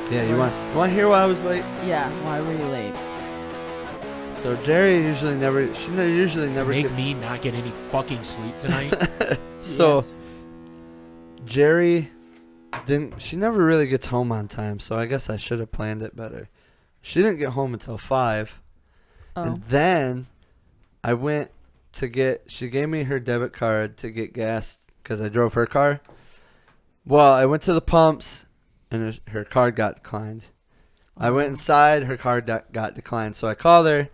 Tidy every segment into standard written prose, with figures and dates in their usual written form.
Yeah, you want to hear why I was late? Yeah, why were you late? So Jerry usually never Make gets... me not get any fucking sleep tonight. So Yes. Jerry she never really gets home on time, so I guess I should have planned it better. She didn't get home until 5. Oh. And then I went to she gave me her debit card to get gas because I drove her car. Well, I went to the pumps and her card got declined. I went inside, her card got declined. So I called her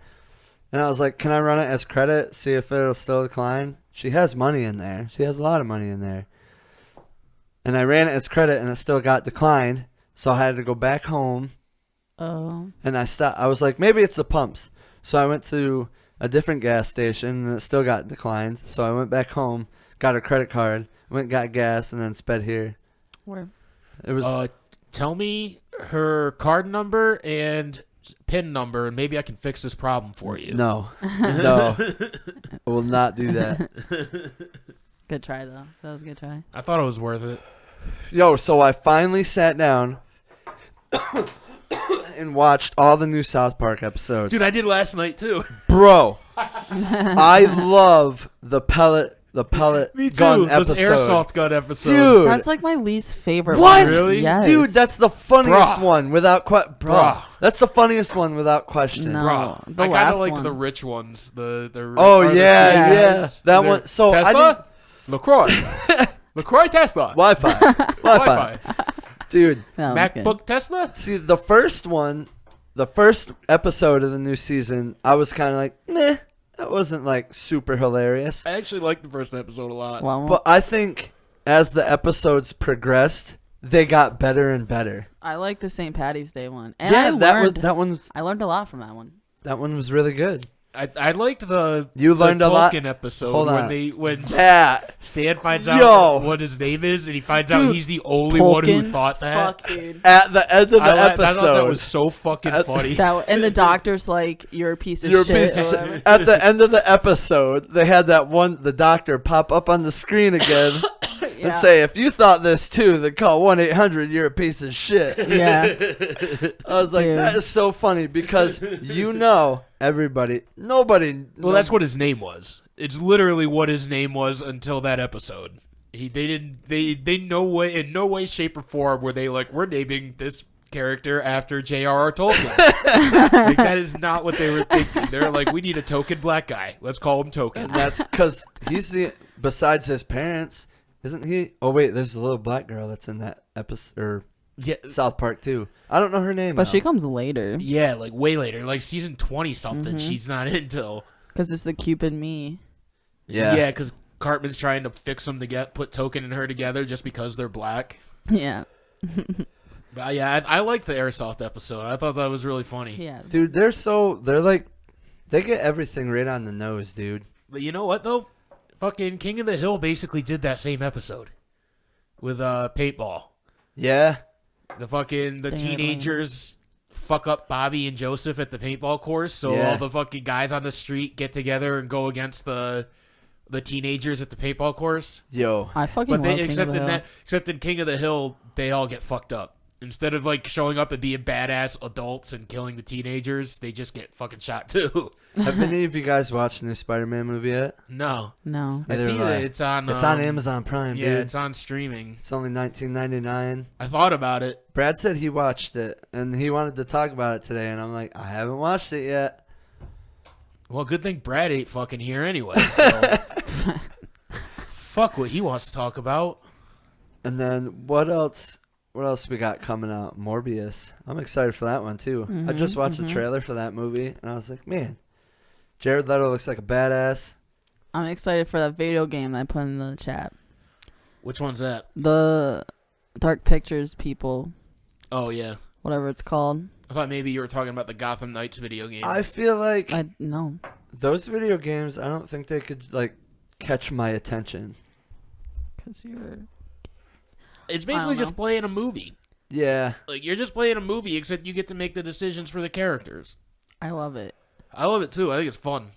and I was like, can I run it as credit, see if it'll still decline? She has money in there. She has a lot of money in there. And I ran it as credit and it still got declined. So I had to go back home. Oh. And I was like, maybe it's the pumps. So I went to a different gas station and it still got declined. So I went back home, got a credit card, went got gas, and then sped here. Where? It was Tell me her card number and PIN number, and maybe I can fix this problem for you. no, I will not do that. Good try, though. That was a good try. I thought it was worth it. Yo, so I finally sat down and watched all the new South Park episodes. Dude, I did last night, too. Bro, I love the pellet Me too. gun Those episode. airsoft gun episodes. Dude. That's like my least favorite What? one. Really? Yes. Dude, that's the funniest Bruh. one without question. Bruh. That's the funniest one without question. No. Bro, the I kind last of like one. the rich ones. The Oh or the yeah, Steve yeah. guys. That They're- one. So I didn't Tesla? LaCroix. LaCroix Tesla. Wi-Fi. Wi-Fi. Dude, That was good. MacBook Tesla? see the first episode of the new season, I was kind of like, meh. That wasn't like super hilarious. I actually liked the first episode a lot. Well, But I think as the episodes progressed, they got better and better. I like the St. Patty's Day one. And Yeah, I learned a lot from that one. that one was really good. I liked the You learned a lot? Tolkien episode Hold when on. when Yeah. Stan finds Yo. out what his name is, and he finds out Dude. he's the only one who Tolkien? thought that. Fuck, dude. At the end of the I episode. thought that was so fucking At- funny. And the doctor's like, you're a piece of You're a shit. piece or of whatever. shit. At the end of the episode, they had the doctor pop up on the screen again Yeah. and say, if you thought this too, then call 1-800, you're a piece of shit. Yeah. I was like, Dude. that is so funny because nobody. Well, that's what his name was. It's literally what his name was until that episode. They in no way, shape, or form were they like, we're naming this character after J.R.R. Tolkien. Like, that is not what they were thinking. They're like, we need a token black guy. Let's call him Token. And that's because besides his parents, isn't he? Oh, wait, there's a little black girl that's in that episode, or Yeah, South Park too. I don't know her name. But though. she comes later. yeah, like way later, like season 20 something. Mhm. She's not until Because it's the Cupid me. Yeah. because Cartman's trying to fix them to put Token and her together just because they're black. Yeah. But yeah, I liked the Airsoft episode. I thought that was really funny. Yeah. Dude, they get everything right on the nose, dude. But you know what though? Fucking King of the Hill basically did that same episode with paintball. Yeah. The Damn. teenagers fuck up Bobby and Joseph at the paintball course, so Yeah. all the fucking guys on the street get together and go against the teenagers at the paintball course. Yo. I fucking But love they King of the Hill. except in King of the Hill, they all get fucked up. Instead of like showing up and being badass adults and killing the teenagers, they just get fucking shot too. Have any of you guys watched the new Spider-Man movie yet? No, No. I Neither see have I. that it's on. It's on Amazon Prime, Yeah, dude. it's on streaming. It's only $19.99. I thought about it. Brad said he watched it, and he wanted to talk about it today, and I'm like, I haven't watched it yet. Well, good thing Brad ain't fucking here anyway. So fuck what he wants to talk about. And then what else? What else we got coming out? Morbius. I'm excited for that one too. I just watched the trailer for that movie, and I was like, man, Jared Leto looks like a badass. I'm excited for that video game that I put in the chat. Which one's that? The Dark Pictures people, Oh yeah, whatever it's called. I thought maybe you were talking about the Gotham Knights video game. I feel like I no. those video games, I don't think they could like catch my attention. Because you're. It's basically I don't just playing a movie. Yeah. Like you're just playing a movie, except you get to make the decisions for the characters. I love it. I love it too. I think it's fun.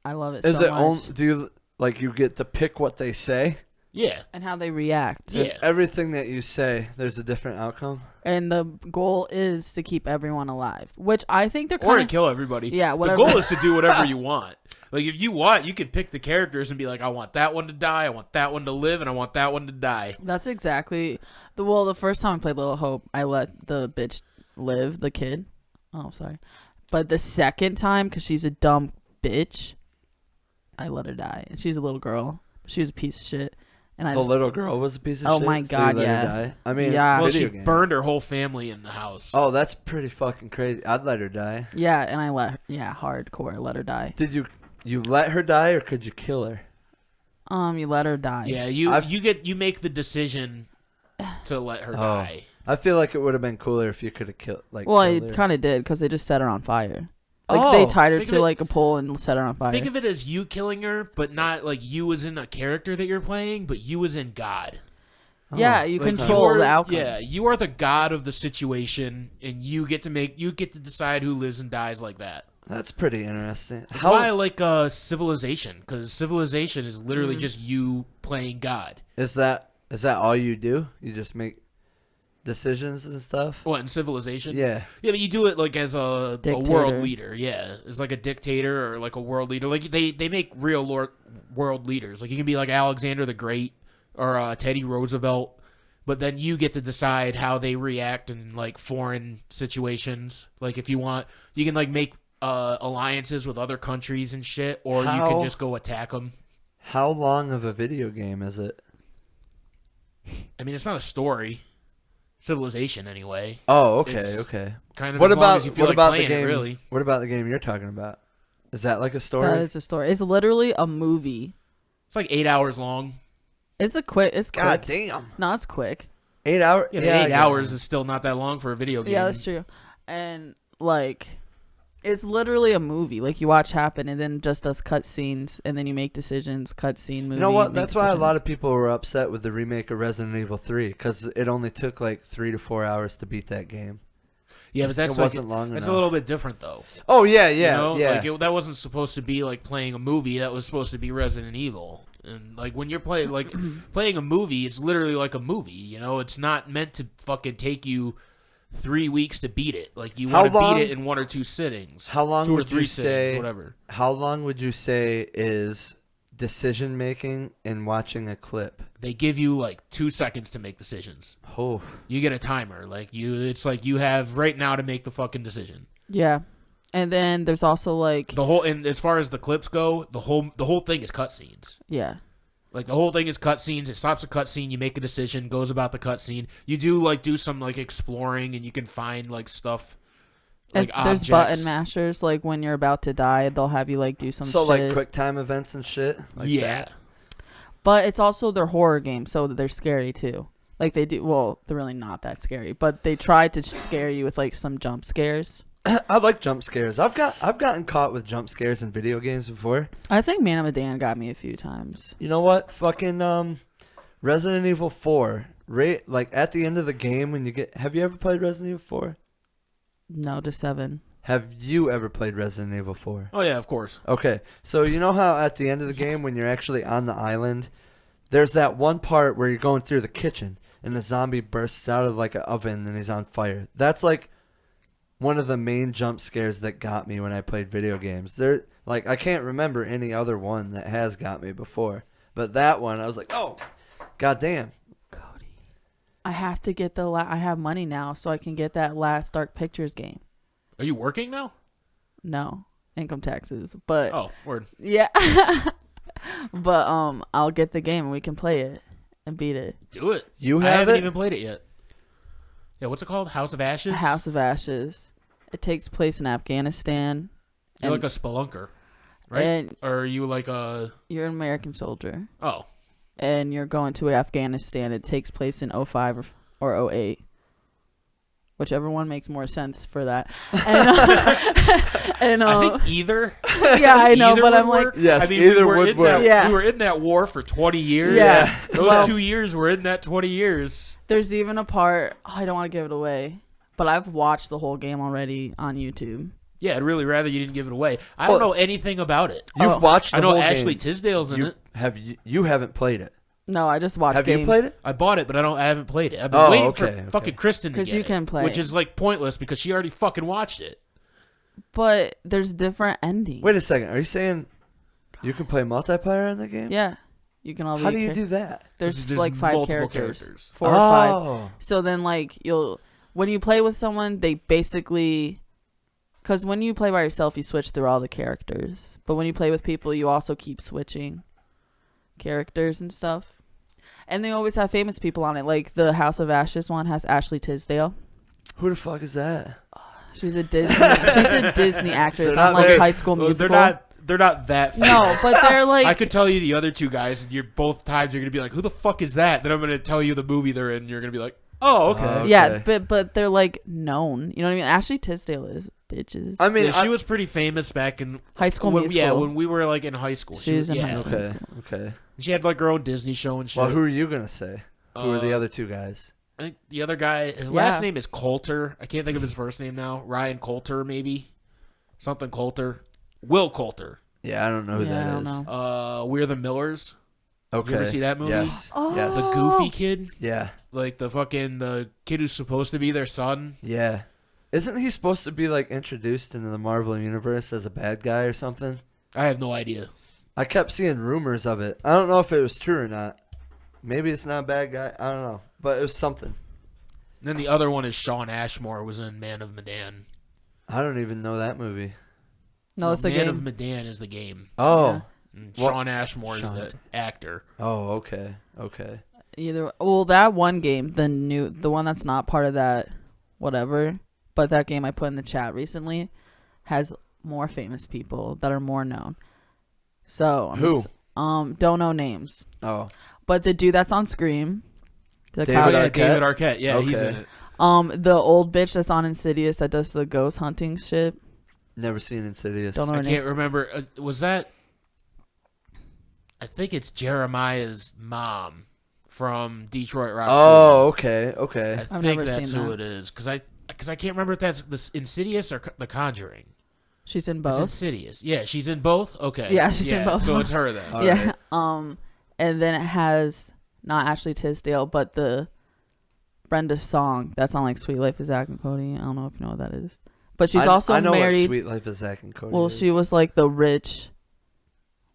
I love it Is so it much. only? Do you like you get to pick what they say? Yeah. and how they react. Yeah. Everything that you say, there's a different outcome. And the goal is to keep everyone alive, which I think they're Or kind to kill everybody. Yeah, whatever. The goal is to do whatever you want. Like, if you want, you can pick the characters and be like, I want that one to die, I want that one to live, and I want that one to die. That's exactly the first time I played Little Hope, I let the bitch live, the kid. Oh, sorry. But the second time, because she's a dumb bitch, I let her die. And she's a little girl. She was a piece of shit. And I The little girl was a piece of shit. Oh my so you God, let her yeah. die? I mean, Yeah. Well, video she game. burned her whole family in the house. Oh, that's pretty fucking crazy. I'd let her die. Yeah, and I let her, hardcore, let her die. Did you let her die or could you kill her? You let her die. Yeah, you make the decision to let her die. I feel like it would have been cooler if you could have killed Well, killed I her. kind of did, because they just set her on fire. Like, Oh, they tied her think of to, it- like, a pole and set her on fire. Think of it as you killing her, but not like you as in a character that you're playing, but you as in God. Yeah, you Like, control you are- the outcome. Yeah, you are the god of the situation, and you get to decide who lives and dies like that. That's pretty interesting. That's why I like Civilization, because Civilization is literally just you playing God. is that all you do? You just make decisions and stuff? What, in Civilization? Yeah. Yeah, but you do it like as a Dictator. world leader. Yeah, as like a dictator or like a world leader. Like they make real world leaders. Like you can be like Alexander the Great or Teddy Roosevelt, but then you get to decide how they react in like foreign situations. Like if you want, you can like make alliances with other countries and shit, or you How- can just go attack them. How long of a video game is it? I mean, it's not a story. Civilization, anyway. Oh, okay, It's okay. Kind of What as long about as you feel what like about the playing game? it, really. What about the game you're talking about? Is that like a story? That is a story. It's literally a movie. It's like 8 hours long. It's quick. God damn. No, it's quick. 8 hours? Yeah, but I 8 get hours it. is still not that long for a video game. Yeah, that's true. And like, it's literally a movie. Like you watch happen, and then just does cutscenes, and then you make decisions. Cutscene movie. You know what? That's why a lot of people were upset with the remake of Resident Evil 3 because it only took like 3 to 4 hours to beat that game. Yeah, but that's it like, wasn't long that's enough. a little bit different though. Oh yeah, You yeah, know? yeah. Like that wasn't supposed to be like playing a movie. That was supposed to be Resident Evil. And like when you're playing a movie, it's literally like a movie. You know, it's not meant to fucking take you 3 weeks to beat it. Like you How want to long- beat it in 1 or 2 sittings. How long 2 or would 3 you sittings, say? whatever. How long would you say is decision making in watching a clip? They give you like 2 seconds to make decisions. Oh, You get a timer. It's like you have right now to make the fucking decision. Yeah, and then there's also like And as far as the clips go, the whole thing is cutscenes. yeah. Like the whole thing is cutscenes. It stops a cutscene. You make a decision. Goes about the cutscene. You do some like exploring, and you can find like stuff. Like There's objects. button mashers. Like when you're about to die, they'll have you like do some so shit. like quick time events and shit. Like Yeah. that? But it's also their horror game, so they're scary too. Like they do. Well, they're really not that scary, but they try to scare you with like some jump scares. I like jump scares. I've gotten caught with jump scares in video games before. I think Man of Medan got me a few times. You know what? Fucking Resident Evil 4. Right, like at the end of the game when you get. Have you ever played Resident Evil 4? No, just 7. Have you ever played Resident Evil 4? Oh yeah, of course. Okay, so you know how at the end of the game when you're actually on the island, there's that one part where you're going through the kitchen and the zombie bursts out of like an oven and he's on fire. That's like one of the main jump scares that got me when I played video games. There, like I can't remember any other one that has got me before, but that one I was like, oh, goddamn. Cody, I have to get I have money now, so I can get that last Dark Pictures game. Are you working now? No, income taxes, but Oh, word. yeah. But I'll get the game and we can play it and beat it. Do it. You I have haven't it? even played it yet. Yeah, what's it called? House of Ashes. House of Ashes. It takes place in Afghanistan. You're and- like a spelunker, right? And Or are you like a? you're an American soldier. Oh, And you're going to Afghanistan. It takes place in 05 or 08. Whichever one makes more sense for that. And, I think either. yeah, I know, either but would I'm like, work. Yes, I mean, either we were would in work. That, Yeah. We were in that war for 20 years. Yeah. Those Well- 2 years were in that 20 years. there's even a part, I don't want to give it away, but I've watched the whole game already on YouTube. Yeah, I'd really rather you didn't give it away. I don't Well, know anything about it. You've watched the I know whole Ashley game. Tisdale's in it. You haven't played it. No, I just watched. Have you played it? I bought it, but I haven't played it. I've been waiting for okay. fucking Kristen to get 'Cause you can it, play which it. is like pointless because she already fucking watched it. But there's different endings. Wait a second. Are you saying you can play multiplayer in the game? Yeah, you can all. How be do you do that? There's, There's like 5 multiple characters, 4 or 5. Oh. So then, like, when you play with someone, they basically, because when you play by yourself, you switch through all the characters. But when you play with people, you also keep switching characters and stuff. And they always have famous people on it. Like the House of Ashes one has Ashley Tisdale. Who the fuck is that? She's a Disney. She's a Disney actress They're on not like very- High School Well, Musical. they're not that famous. No, but they're like. I could tell you the other 2 guys, and you're both times you're gonna be like, "Who the fuck is that?" Then I'm gonna tell you the movie they're in, and you're gonna be like, "Oh, okay." Okay. Yeah, but they're like known. You know what I mean? Ashley Tisdale is bitches. I mean, Yeah, she was pretty famous back in High School when, Musical. yeah, when we were like in high school. She was in yeah. high school. okay. Okay. She had like her own Disney show and shit. Well, who are you gonna say? Who are the Uh, other 2 guys? I think the other guy, his last name is Coulter. I can't think of his first name now. Ryan Coulter, maybe something Coulter. Will Coulter. Yeah, I don't know who Yeah, I that don't is. know. We're the Millers. Okay. You ever see that movie? Yes. Oh. Yes. The goofy kid, Yeah. like the kid who's supposed to be their son. Yeah. Isn't he supposed to be like introduced into the Marvel universe as a bad guy or something? I have no idea. I kept seeing rumors of it. I don't know if it was true or not. Maybe it's not a bad guy. I don't know, but it was something. And then the other one is Sean Ashmore, was in Man of Medan. I don't even know that movie. No, it's a Man game. of Medan is the game. Oh. Yeah. And What? Sean Ashmore is Sean. the actor. Oh, okay. Okay. That one game, the one that's not part of that, whatever. But that game I put in the chat recently has more famous people that are more known. So Who? Don't know names, Oh. but the dude that's on Scream, the David Oh, cowboy- yeah, Arquette? David Arquette. Yeah, he's Okay. in it. the old bitch that's on Insidious that does the ghost hunting shit. Never seen Insidious. Don't know I her name. can't remember. Was that? I think it's Jeremiah's mom from Detroit Rock Oh, okay. Okay. City. I I've think never that's seen who that. it is. Because I can't remember if that's the Insidious or The Conjuring. She's in It's both. Insidious. Yeah, she's in both. Okay. Yeah, she's in both. So it's her then. All Yeah. right. And then it has not Ashley Tisdale, but the Brenda song that's on like Sweet Life of Zach and Cody. I don't know if you know what that is, but she's also I know married. What Sweet Life of Zach and Cody. Well, is. she was like the rich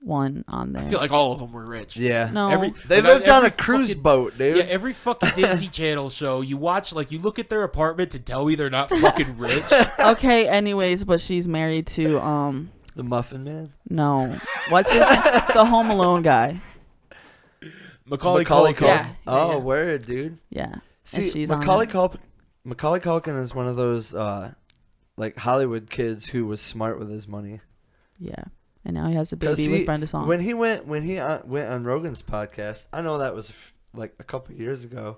one on there. I feel like all of them were rich. Yeah. No. They Like, lived on a every cruise fucking- boat, dude. Yeah, every fucking Disney Channel show you watch, like you look at their apartments and tell me they're not fucking rich. Okay, anyways, but she's married to The Muffin Man. no, what's his name? The Home Alone guy. Macaulay Culkin. Culkin. Yeah. Oh, word, dude. Yeah, See, she's Macaulay on Macaulay Culkin is one of those like Hollywood kids who was smart with his money. yeah, and now he has a 'Cause baby with Brenda Song. When he went on Rogan's podcast, I know that was like a couple years ago,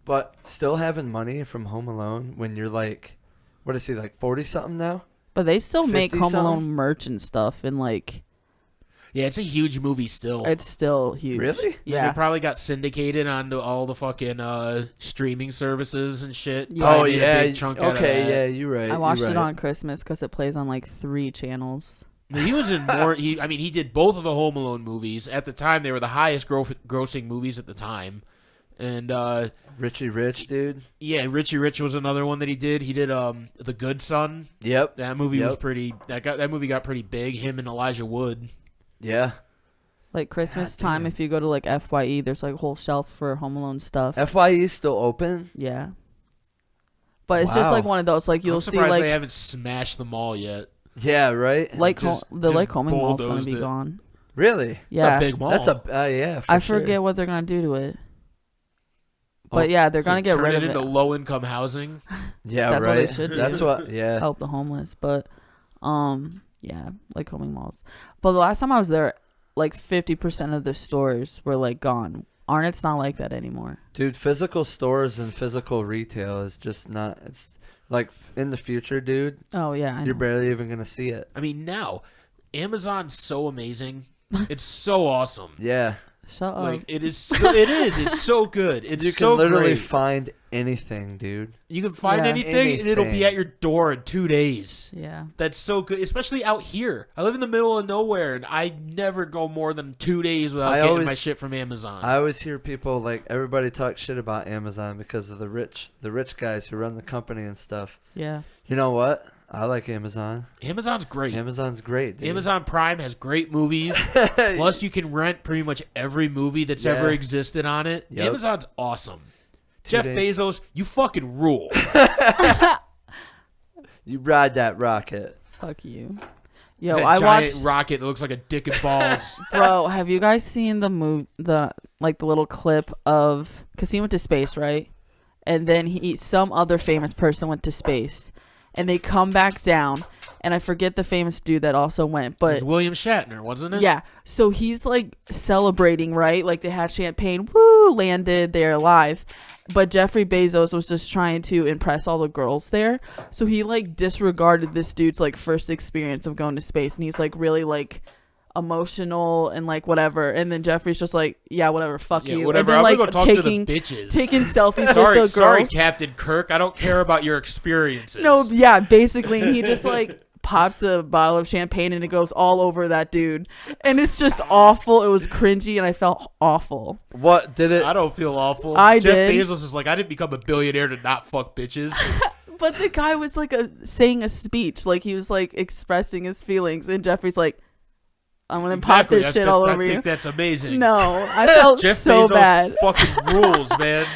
but still having money from Home Alone when you're like, what is he, like 40 something now? But they still make 50 Home something? Alone merch and stuff, and like Yeah, it's a huge movie still. it's still huge. Really? And Yeah. it probably got syndicated onto all the fucking streaming services and shit. Yeah. Probably Oh made a yeah. big chunk out of Okay, that. yeah, you're right. I watched you're it right. on Christmas because it plays on like 3 channels. He was in more. He did both of the Home Alone movies. At the time, they were the highest grossing movies at the time. And Richie Rich, dude. yeah, Richie Rich was another one that he did. He did The Good Son. Yep. That movie was Yep. pretty. That movie got pretty big. Him and Elijah Wood. Yeah. Like Christmas God time, damn. if you go to like FYE, there's like a whole shelf for Home Alone stuff. FYE still open? Yeah. But it's just Wow. like one of those, like you'll I'm see surprised like they haven't smashed them all yet. Yeah, right. the just Lake Homing Mall's gonna bulldozed be it. gone. Really? Yeah. It's a big mall. That's a yeah. For I sure. forget what they're gonna do to it. But Oh, yeah, they're gonna get Turn rid it of into it. low income housing. Yeah, That's what right. they should do. That's what. Yeah. Help the homeless. But yeah, Lake Homing Malls. But the last time I was there, like 50% of the stores were like gone. Arnott's not like that anymore. Dude, physical stores and physical retail is just not. It's like in the future, dude. Oh yeah, I You're know. barely even gonna see it. I mean, now Amazon's so amazing. It's so awesome. Yeah. Shut up. Like it is. It is. It's so good. It's You can so literally great. find anything, dude. You can find Yeah. anything, and it'll be Anything. at your door in 2 days. Yeah. That's so good, especially out here. I live in the middle of nowhere, and I never go more than 2 days without getting my shit from Amazon. I always hear people like everybody talk shit about Amazon because of the rich guys who run the company and stuff. Yeah. You know what? I like Amazon. Amazon's great. Amazon's great, dude. Amazon Prime has great movies. Plus, you can rent pretty much every movie that's ever existed on it. Yep. Amazon's awesome. 2 Jeff days. Bezos, you fucking rule. You ride that rocket. Fuck you. Yo, That I giant watched. rocket that looks like a dick and balls. Bro, have you guys seen the little clip of, because he went to space, right? And then some other famous person went to space, and they come back down, and I forget the famous dude that also went, It but was William Shatner, wasn't it? yeah. So he's like celebrating, right? Like they had champagne, woo, landed, they're alive. But Jeffrey Bezos was just trying to impress all the girls there. So he like disregarded this dude's like first experience of going to space, and he's like really like emotional and like whatever. And then Jeffrey's just like, yeah, whatever, fuck Yeah, you. whatever. And then, I'm like, gonna go talk to the bitches. taking selfies sorry, with the sorry, girls. Captain Kirk. I don't care about your experiences. No, yeah, basically, and he just like pops a bottle of champagne and it goes all over that dude, and it's just awful. It was cringy, and I felt awful. What did it? I don't feel awful. I Jeff did. Bezos is like, I didn't become a billionaire to not fuck bitches. But the guy was like saying a speech, like he was like expressing his feelings, and Jeffrey's like, "I'm gonna pop Exactly. this shit all over I you." think that's amazing. No, I felt Jeff so Bezos bad. fucking rules, man.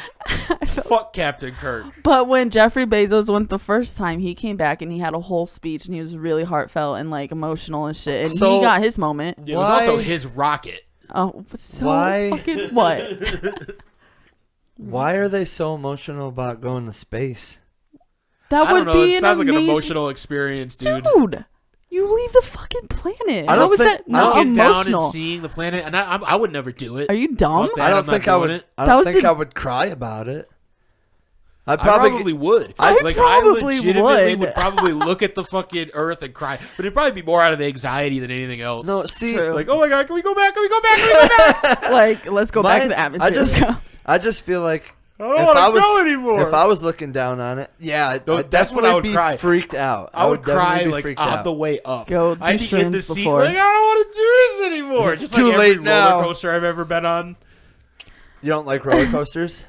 Fuck Captain Kirk. But when Jeffrey Bezos went the first time, he came back and he had a whole speech, and he was really heartfelt and like emotional and shit, and So- he got his moment. It was also Why- his rocket. Oh, so Why- fucking what? Why are they so emotional about going to space? That I would don't know. be It an sounds like an amazing emotional experience, dude. dude. You leave the fucking planet. I How don't is think- that I not Get down emotional? and seeing the planet, and I would never do it. Are you dumb? Fuck that. I don't I'm not think I doing would. it. I That don't was think the- I would cry about it. I I probably would. I like probably I legitimately would. probably look at the fucking Earth and cry, but it'd probably be more out of the anxiety than anything else. No, see, True. Like, oh my god, can we go back? Can we go back? Can we go back? Like, let's go back to Mine- the atmosphere. I just feel like I don't want to go anymore. if I was looking down on it, yeah, No, I that's when definitely I would be cry. freaked out. I would definitely cry be like freaked on out. the way up. Go do I'd be in the shrooms seat before. like, I don't want to do this anymore. It's Just too like every late now. roller coaster I've ever been on. You don't like roller coasters?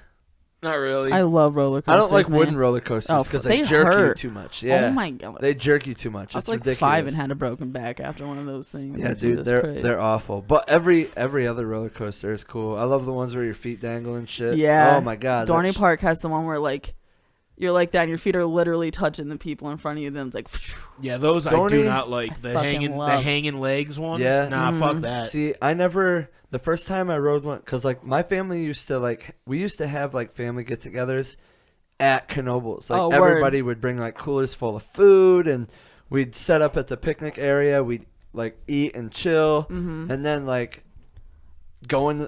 Not really. I love roller coasters. I don't like man. wooden roller coasters Oh, because they they jerk you hurt. too much. Yeah, Oh my god. they jerk you too much. I was It's like ridiculous. 5 and had a broken back after one of those things. Yeah, It's dude, just they're crazy. they're awful. But every other roller coaster is cool. I love the ones where your feet dangle and shit. Yeah. Oh my god. Dorney that's- Park has the one where like you're like that and your feet are literally touching the people in front of you. Then it's like, yeah, those I do Dorney- not like. The fucking hanging love. legs ones. Yeah. Nah, fuck that. See, I never. The first time I rode one, cause like my family used to we used to have like family get-togethers at Knoebels. Like Oh, word. everybody would bring like coolers full of food, and we'd set up at the picnic area. We'd like eat and chill, mm-hmm. and then like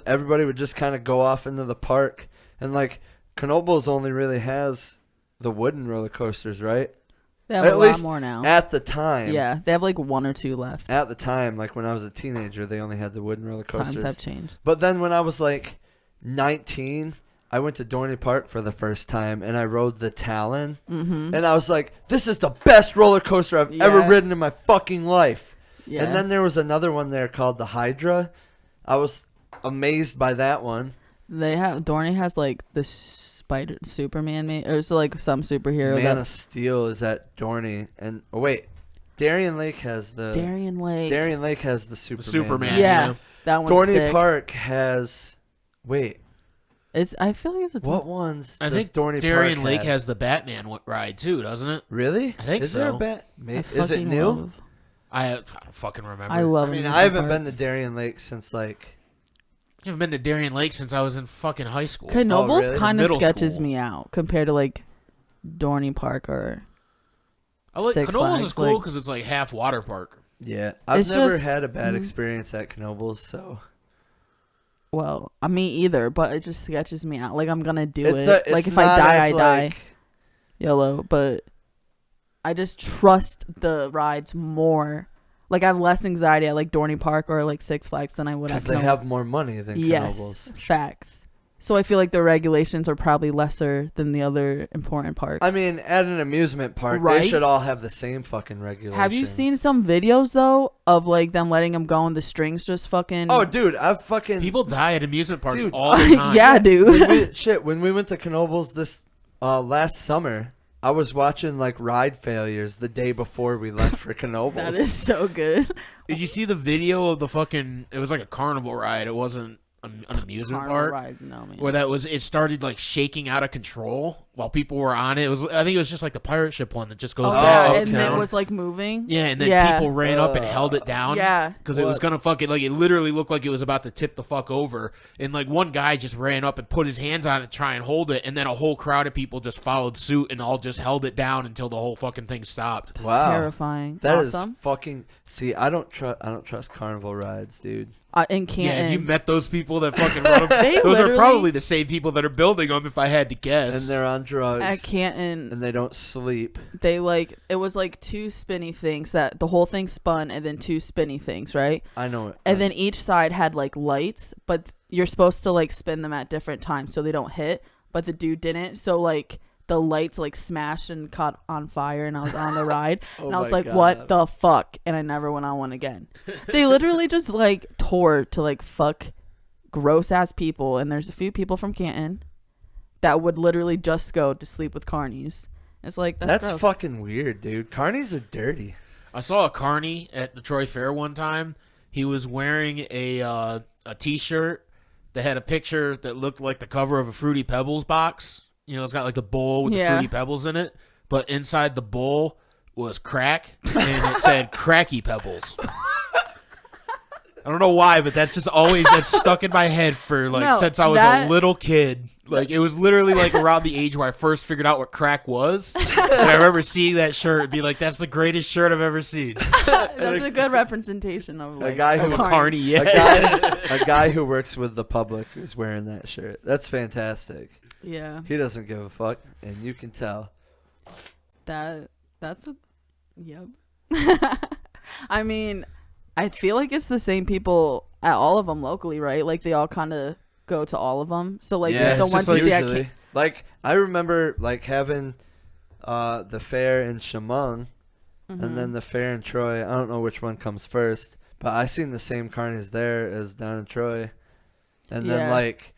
everybody would just kind of go off into the park, and like Knoebels only really has the wooden roller coasters, right? They have At a lot least more now. At the time, Yeah, they have like 1 or 2 left. At the time, like when I was a teenager, they only had the wooden roller Times coasters. have changed. But then when I was like 19, I went to Dorney Park for the first time, and I rode the Talon, Mm-hmm. and I was like, "This is the best roller coaster I've ever Yeah. ridden in my fucking life." Yeah. And then there was another one there called the Hydra. I was amazed by that one. Dorney has like the Superman or it's like some superhero. Man that of Steel is at Dorney, and oh wait, Darien Lake has the Darien Lake. Darien Lake has the Superman. Superman. Yeah, Yeah. that one's Dorney sick. Park has. Wait, I feel like it's a what ones? I does think Dorney Darien Park Lake have? has the Batman ride too, doesn't it? Really? I think is there so. a bat? I Is it fucking new? love- I don't fucking remember. I love. I mean, amusement I haven't been to parks. Darien Lake since like. I haven't been to Darien Lake since I was in fucking high school. Knoebels really? kind of Middle sketches school. me out compared to like Dorney Park or I like Six Knoebels Flags, is cool like- because it's like half water park. Yeah, I've It's never just- had a bad mhm. experience at Knoebels, so well, I mean either, but it just sketches me out. Like I'm gonna do it's it. Like it's if I not die, as, I die. like- YOLO. But I just trust the rides more Like, I have less anxiety at like Dorney Park or like Six Flags than I would at Because they Knoebels. have more money than Knoebels. Facts. So I feel like the regulations are probably lesser than the other important parks. I mean, at an amusement park, Right? they should all have the same fucking regulations. Have you seen some videos though of like them letting them go and the strings just fucking? Oh, dude, I've fucking People die at amusement parks Dude. all the time. Yeah, dude. when we went to Knoebels this last summer, I was watching like ride failures the day before we left for Knoebels. That is so good. Did you see the video of the fucking? It was like a carnival ride. It wasn't an amusement Carnival park. rides, no, man. Where it started like shaking out of control while people were on it. I think it was just like the pirate ship one that just goes Oh back yeah, up and and then down. it was like moving. Yeah, and then people ran up and Uh, held it down. Yeah. Because it was What? gonna fucking like it literally looked like it was about to tip the fuck over, and like one guy just ran up and put his hands on it to try and hold it, and then a whole crowd of people just followed suit and all just held it down until the whole fucking thing stopped. Wow, Terrifying. that is awesome. fucking. See, I don't trust carnival rides, dude. In Yeah, Canton. have you met those people that fucking run them? They Those are literally- probably the same people that are building them, if I had to guess. And they're on drugs. at Canton, and they don't sleep. they like it was like two spinny things that the whole thing spun, and then two spinny things, right? I know it. And then each side had like lights, but you're supposed to like spin them at different times so they don't hit. But the dude didn't, so like the lights like smashed and caught on fire, and I was on the ride, and I was my like, God. "What the fuck?" And I never went on one again. They literally just like tore to like fuck gross ass people, and there's a few people from Canton that would literally just go to sleep with carnies. It's like that's gross. fucking weird, dude. Carnies are dirty. I saw a carny at the Troy Fair one time. He was wearing a T-shirt that had a picture that looked like the cover of a Fruity Pebbles box. You know, it's got like the bowl with the Fruity Pebbles in it, but inside the bowl was crack, and it said Cracky Pebbles. I don't know why, but that's stuck in my head for like No, since I was that- a little kid. Like it was literally like around the age where I first figured out what crack was. And I remember seeing that shirt and be like, "That's the greatest shirt I've ever seen." That's a good representation of like guy who- Carney, yeah. A guy who works with the public is wearing that shirt. That's fantastic. Yeah, He doesn't give a fuck, and you can tell. that's a yep. I mean, I feel like it's the same people at all of them locally, right? Like they all kind of go to all of them. So like Yeah, the it's ones just you see at usually. Like I remember like having the fair in Chemung and then the fair in Troy. I don't know which one comes first, but I seen the same carnies there as down in Troy. And then Yeah. like,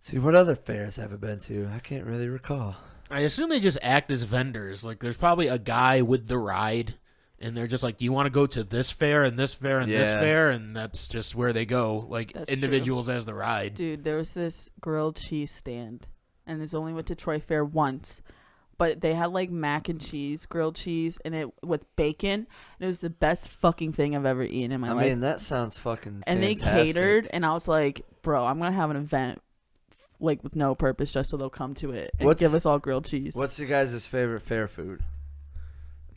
see what other fairs have I been to? I can't really recall. I assume they just act as vendors. Like there's probably a guy with the ride, and they're just like, "Do you want to go to this fair and this fair and this Yeah. fair?" And that's just where they go, like That's individuals as the ride. Dude, there was this grilled cheese stand, and this only went to Troy Fair once, but they had like mac and cheese, grilled cheese, and it with bacon. And it was the best fucking thing I've ever eaten in my I life. mean, that sounds fucking And they fantastic. catered, and I was like, bro, I'm gonna have an event like with no purpose just so they'll come to it and What's- give us all grilled cheese. What's your guys' favorite fair food?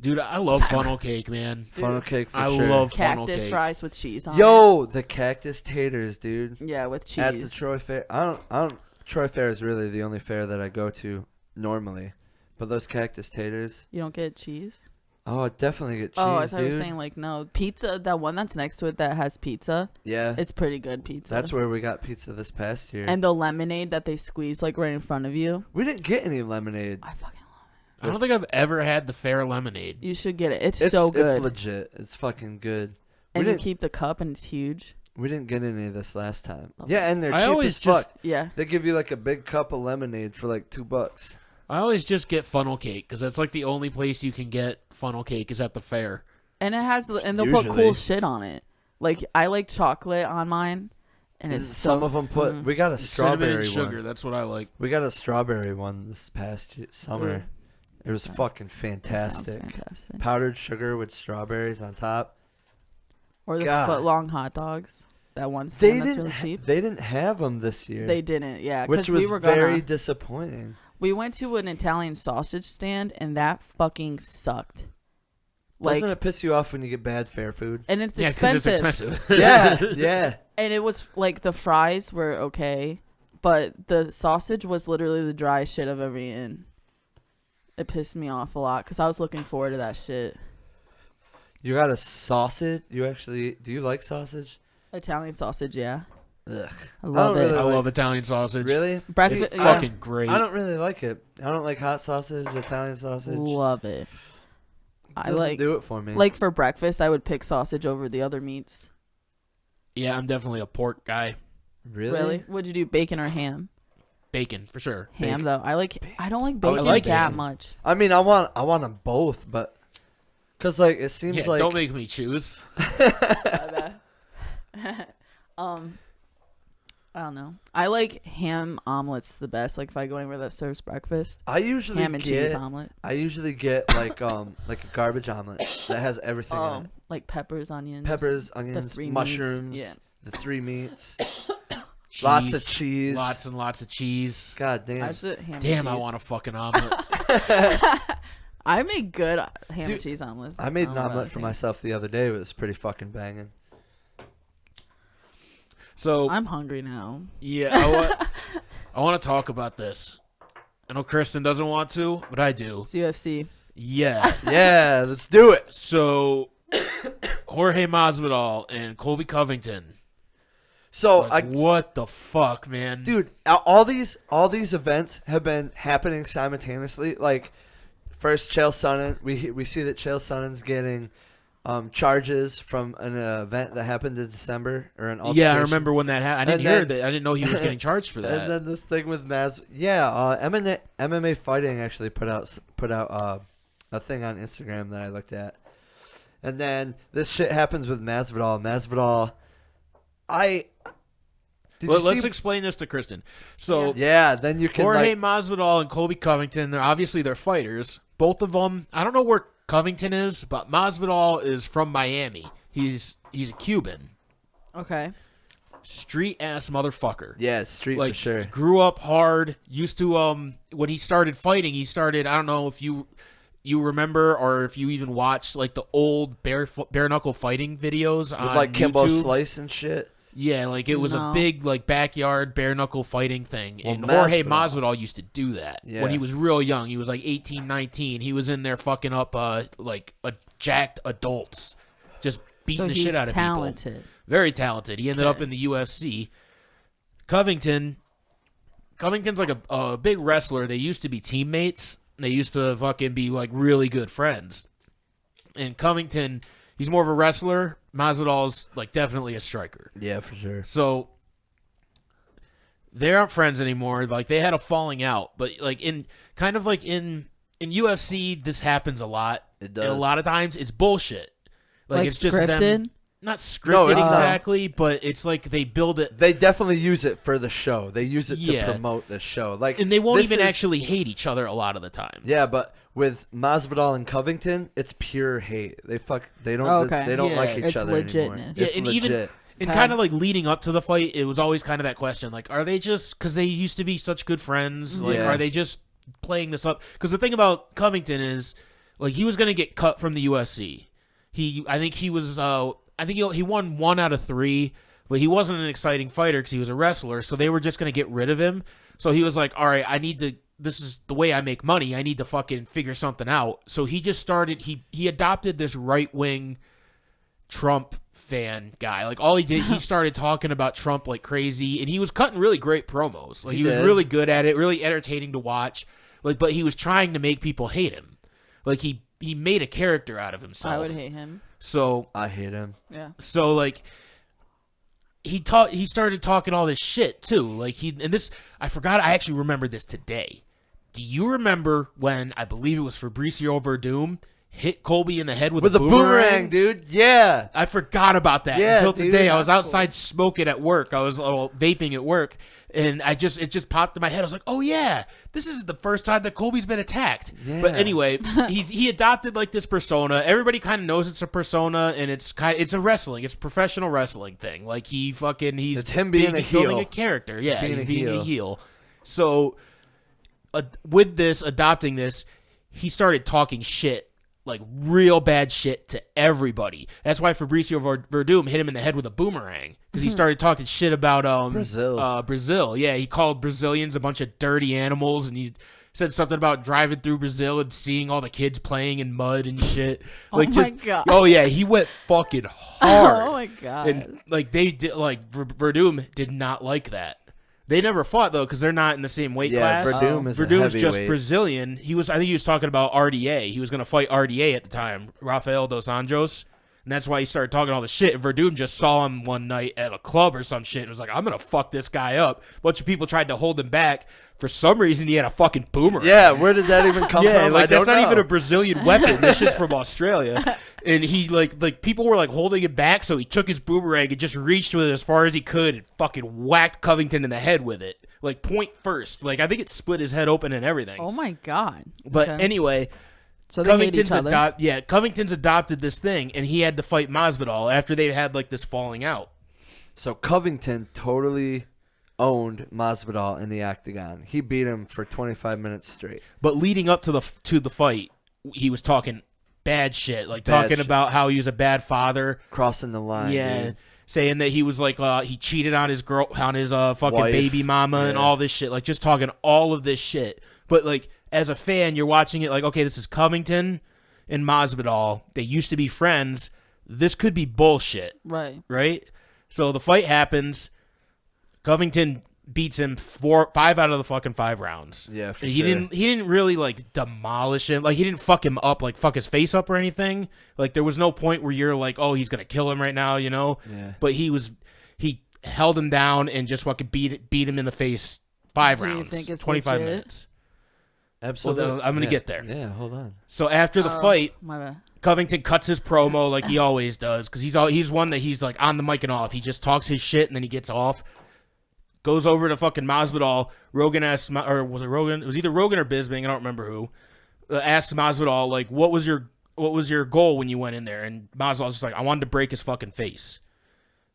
Dude, I love funnel cake, man. Funnel cake for I sure. love funnel Cactus cake. fries with cheese on Yo, the cactus taters, dude. it. Yeah, with cheese. At the Troy Fair. I don't. Troy Fair is really the only fair that I go to normally. But those cactus taters. You don't get cheese? Oh, I definitely get cheese, Oh, I thought dude. you were saying like no. Pizza, that one that's next to it that has pizza, Yeah. it's pretty good pizza. That's where we got pizza this past year. And the lemonade that they squeeze like right in front of you. we didn't get any lemonade. I fucking love I don't think I've ever had the fair lemonade. it. You should get it. It's It's so good. It's legit. It's fucking good. And we you didn't. keep the cup and it's huge. We didn't get any of this last time. Oh. Yeah, and they're I cheap always as fuck. Yeah. They give you like a big cup of lemonade for like $2. I always just get funnel cake because that's like the only place you can get funnel cake is at the fair. And it has and they'll put Usually. cool shit on it. Like I like chocolate on mine. And And it's some so, of them put. mhm. We got a Cinnamon strawberry and sugar, one. that's what I like. We got a strawberry one this past summer. Mm. It was Okay. fucking That sounds fantastic. fantastic. Powdered sugar with strawberries on top. Or the God. foot long hot dogs. That one's They that's didn't. really cheap. They didn't have them this year. They didn't, yeah. which Because was we were gonna. very disappointing. We went to an Italian sausage stand and that fucking sucked. Like, Doesn't it piss you off when you get bad fair food? and it's Yeah, because expensive. it's expensive. Yeah, yeah. And it was like the fries were okay, but the sausage was literally the driest shit I've ever eaten. It pissed me off a lot because I was looking forward to that shit. You got a sausage? Do you like sausage? Italian sausage, yeah. Ugh. I love it. I love Italian sausage. Really? Breakfast, It's fucking great. I don't really like it. I don't like hot sausage, Italian sausage. love it. I Doesn't like do it for me. like for breakfast. I would pick sausage over the other meats. Yeah, I'm definitely a pork guy. Really? Would you do bacon or ham? Bacon for sure. Ham though. I don't like I would bacon like that bacon. much. I mean, I want them both, but because like it seems Yeah, like don't make me choose. I don't know. I like ham omelets the best. Like if I go anywhere that serves breakfast, I usually ham and cheese omelet. I usually get like a garbage omelet that has everything in it. Like peppers, onions, Peppers, onions, three mushrooms, meats. Yeah. the 3 meats, Cheese, lots of cheese. Lots and lots of cheese. God damn. I just ham and Damn, I cheese. want a fucking omelet. I make good ham Dude, and cheese omelets. I made don't an know about omelet other for things. myself the other day. It was pretty fucking banging. So I'm hungry now. yeah, I want to talk about this. I know Kristen doesn't want to, but I do. It's UFC. Yeah. Yeah, let's do it. So Jorge Masvidal and Colby Covington. So Like, what the fuck, man? dude, all these events have been happening simultaneously. Like, first Chael Sonnen, we see that Chael Sonnen's getting charges from an event that happened in December or an altercation. Yeah, I remember when that happened. I didn't And hear then- that. I didn't know he was getting charged for that. And then this thing with MMA Fighting actually put out a thing on Instagram that I looked at. And then this shit happens with Masvidal. Let's explain this to Kristen. So Yeah, then you can Jorge Masvidal and Colby Covington, they're fighters. Both of them, I don't know where Covington is, but Masvidal is from Miami. He's a Cuban. Okay. Street ass motherfucker. street Like for sure. grew up hard, used to when he started fighting, I don't know if you remember or if you even watched like the old bare knuckle fighting videos With on like Kimbo YouTube. Slice and shit. Yeah, like it was a No. big like backyard bare knuckle fighting thing. Well, And Jorge Masvidal. Masvidal used to do that Yeah. when he was real young. He was like 18, 19. He was in there fucking up like jacked adults, just beating So the he's shit out of people. talented. Very talented. He ended up Okay. in the UFC. Covington's like a big wrestler. They used to be teammates. They used to fucking be like really good friends. And Covington, he's more of a wrestler. Masvidal's like definitely a striker. Yeah, for sure. So they aren't friends anymore. Like they had a falling out, but like in UFC, this happens a lot. It does. And a lot of times it's bullshit. Like it's just scripted? them. Not scripted No, it's not. exactly, but it's like they build it, They definitely use it for the show. They use it Yeah. to promote the show. Like, and they won't this even is- actually hate each other a lot of the times. Yeah, but with Masvidal and Covington, it's pure hate. They don't. Oh, okay. They don't Yeah. like each It's other anymore. legitness. Yeah, It's and legit. even and Okay. kind of like leading up to the fight, it was always kind of that question: like, are they just because they used to be such good friends? Like, Yeah. are they just playing this up? Because the thing about Covington is, like, he was gonna get cut from the UFC. I think he won 1 out of 3, but he wasn't an exciting fighter because he was a wrestler. So they were just gonna get rid of him. So he was like, all right, I need to. This is the way I make money. I need to fucking figure something out. So he just started. He adopted this right wing Trump fan guy. Like all he did, he started talking about Trump like crazy, and he was cutting really great promos. Like he was did. really good at it, really entertaining to watch. Like, but he was trying to make people hate him. Like he made a character out of himself. I would hate him. So I hate him. Yeah. like he started talking all this shit too. Like I forgot. I actually remembered this today. Do you remember when I believe it was Fabricio Verdum hit Colby in the head with With a a boomerang, dude. Yeah. I forgot about that Yeah, until dude, today. I was that's outside smoking at work. I was vaping at work, and it just popped in my head. I was like, "Oh yeah, this is the first time that Colby's been attacked." Yeah. But anyway, he adopted like this persona. Everybody kind of knows it's a persona, and it's a professional wrestling thing. Like he's It's him being a building heel. a character. Yeah, Being he's a being a heel. heel. So with this adopting this, he started talking shit. Like real bad shit to everybody. That's why Fabricio Verdum hit him in the head with a boomerang because he started talking shit about Brazil. Brazil, yeah, he called Brazilians a bunch of dirty animals, and he said something about driving through Brazil and seeing all the kids playing in mud and shit. Oh Like, my God. Oh yeah, he went fucking hard. Oh my God. And like they did, like Verdum did not like that. They never fought though because they're not in the same weight class. Verdum is a Verdum's just heavyweight. Brazilian. I think he was talking about RDA. He was gonna fight RDA at the time, Rafael dos Anjos. And that's why he started talking all the shit. And Verdum just saw him one night at a club or some shit and was like, I'm going to fuck this guy up. A bunch of people tried to hold him back. For some reason, he had a fucking boomerang. Yeah, where did that even come Yeah, from? like I that's don't not know. even a Brazilian weapon. This shit's from Australia. And he like people were like holding him back, so he took his boomerang and just reached with it as far as he could and fucking whacked Covington in the head with it. Like point first. Like I think it split his head open and everything. Oh my God. But Okay. anyway, So they hate each other. Covington's adopted this thing, and he had to fight Masvidal after they had like this falling out. So Covington totally owned Masvidal in the octagon. He beat him for 25 minutes straight. But leading up to the fight, he was talking bad shit, like Bad talking shit. about how he was a bad father. Crossing the line. Yeah, dude. saying that he was like he cheated on his fucking Wife. baby mama and Yeah. all this shit. Like just talking all of this shit. But like as a fan, you're watching it like, okay, this is Covington and Masvidal. They used to be friends. This could be bullshit, Right. right? So the fight happens. Covington beats him 5 out of the fucking 5 rounds. Yeah, for he sure. didn't really like demolish him. Like he didn't fuck him up, like fuck his face up or anything. Like there was no point where you're like, oh, he's gonna kill him right now, you know? Yeah. But he held him down and just fucking beat him in the face 5 Do you rounds, think it's 25 legit? minutes. Absolutely. Well, I'm gonna Yeah. get there. Yeah, hold on. So after the fight, My bad. Covington cuts his promo like he always does because he's one that he's like on the mic and off. He just talks his shit and then he gets off. Goes over to fucking Masvidal. Rogan asked, or was it Rogan? It was either Rogan or Bisping. I don't remember who. Asked Masvidal like, what was your goal when you went in there? And Masvidal's just like, I wanted to break his fucking face.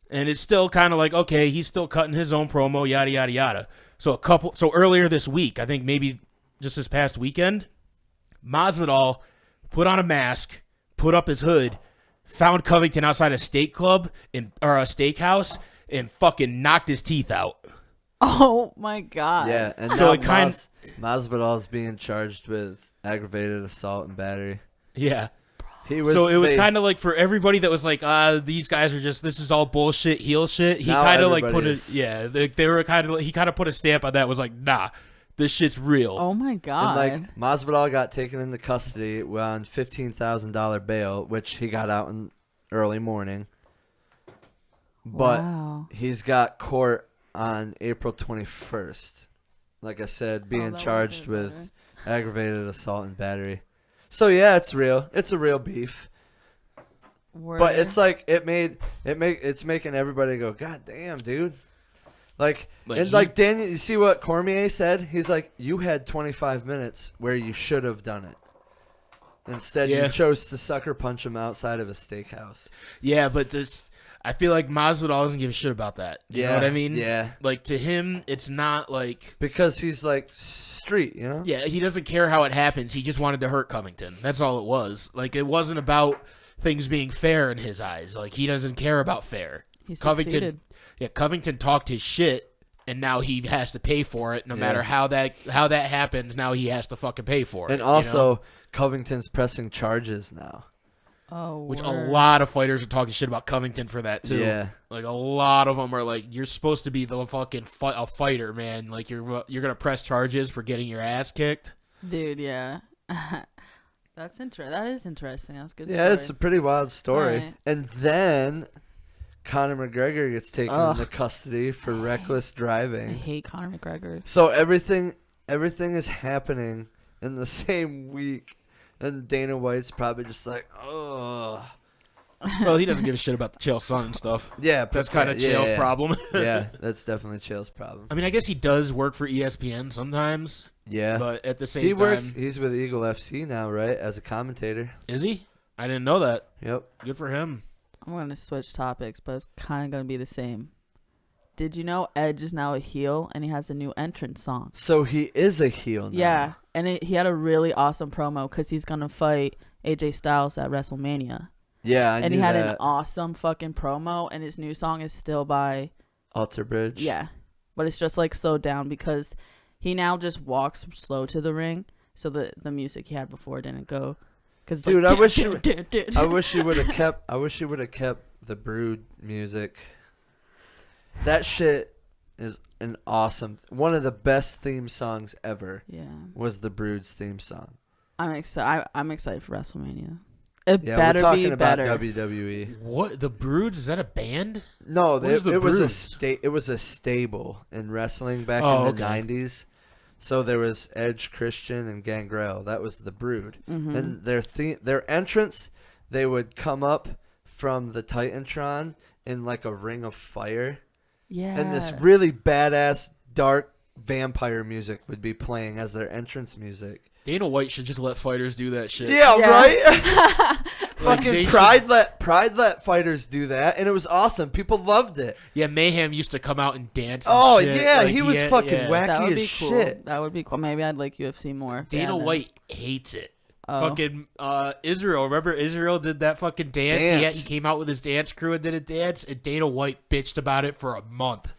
And it's still kind of like, okay, he's still cutting his own promo, yada yada yada. So earlier this week, I think maybe just this past weekend, Masvidal put on a mask, put up his hood, found Covington outside a steak club or a steakhouse, and fucking knocked his teeth out. Oh my God. Yeah, and So now it kind- Masvidal is being charged with aggravated assault and battery. Yeah. He was. So it was they- kind of like for everybody that was like, these guys are just, this is all bullshit, heel shit. He Now kind of like everybody put is. they were kind of, he kind of put a stamp on that. Was like, nah, this shit's real. Oh my And God. like Masvidal got taken into custody on $15,000 bail, which he got out in early morning. But Wow. he's got court on April 21st. Like I said, Oh, being that was charged his with order. aggravated assault and battery. So yeah, it's real. It's a real beef. But it's like it's making everybody go, God damn, dude. Like, Daniel, you see what Cormier said? He's like, you had 25 minutes where you should have done it. Instead, Yeah. you chose to sucker punch him outside of a steakhouse. Yeah, but I feel like Masvidal doesn't give a shit about that. You know what I mean? Yeah. Like to him, it's not like, Because he's like street, you know? yeah, he doesn't care how it happens. He just wanted to hurt Covington. That's all it was. Like it wasn't about things being fair in his eyes. Like he doesn't care about fair. He succeeded. Covington talked his shit, and now he has to pay for it. No Yeah. matter how that happens, now he has to fucking pay for it. And you also, know? Covington's pressing charges now. Oh, Which a word. lot of fighters are talking shit about Covington for that too. Yeah. Like a lot of them are like, you're supposed to be the fucking a fighter, man. Like you're gonna press charges for getting your ass kicked. Dude, yeah. That is interesting. That's a good. Yeah, story. it's a pretty wild story. Right. And then Conor McGregor gets taken Ugh. into custody for reckless I driving. hate Conor McGregor. So everything is happening in the same week, and Dana White's probably just like, oh, Well, he doesn't give a shit about the Chael Sonnen and stuff. yeah, That's kind of Chael's problem. Yeah, that's definitely Chael's problem. I mean, I guess he does work for ESPN sometimes, Yeah, but at the same he time, works. He's with Eagle FC now, right, as a commentator. is he? I didn't know that. Yep. Good for him. I'm gonna switch topics, but it's kind of gonna be the same. Did you know Edge is now a heel and he has a new entrance song? So he is a heel now. Yeah, and he had a really awesome promo because he's gonna fight AJ Styles at WrestleMania, Yeah, I and knew he had that. an awesome fucking promo. And his new song is still by Alter Bridge. yeah, but it's just like so down because He now just walks slow to the ring, so the music he had before didn't go. Cause Dude, like, I wish I wish you would have kept. I wish you would have kept the Brood music. That shit is an awesome. One of the best theme songs ever. Yeah, Was the Brood's theme song. I'm excited. I'm excited for WrestleMania. It Yeah, better we're talking be about better. WWE. What, the Broods? Is that a band? No, What is the it was Broods? it was a stable in wrestling back Oh, in the okay. 90s. So there was Edge, Christian, and Gangrel. That was the Brood. Mm-hmm. And their entrance, they would come up from the Titantron in like a ring of fire. Yeah. And this really badass dark vampire music would be playing as their entrance music. Dana White should just let fighters do that shit. Yeah, Yeah. right? Like, Fucking they Pride let fighters do that, and it was awesome. People loved it. Yeah, Mayhem used to come out and dance. And Oh shit. yeah, Like, he was had- fucking yeah. wacky that would be as cool. shit. That would be cool. Maybe I'd like UFC more. if they Dana had that. White hates it. Oh. Fucking Israel. Remember Israel did that fucking dance? He came out with his dance crew and did a dance, and Dana White bitched about it for a month.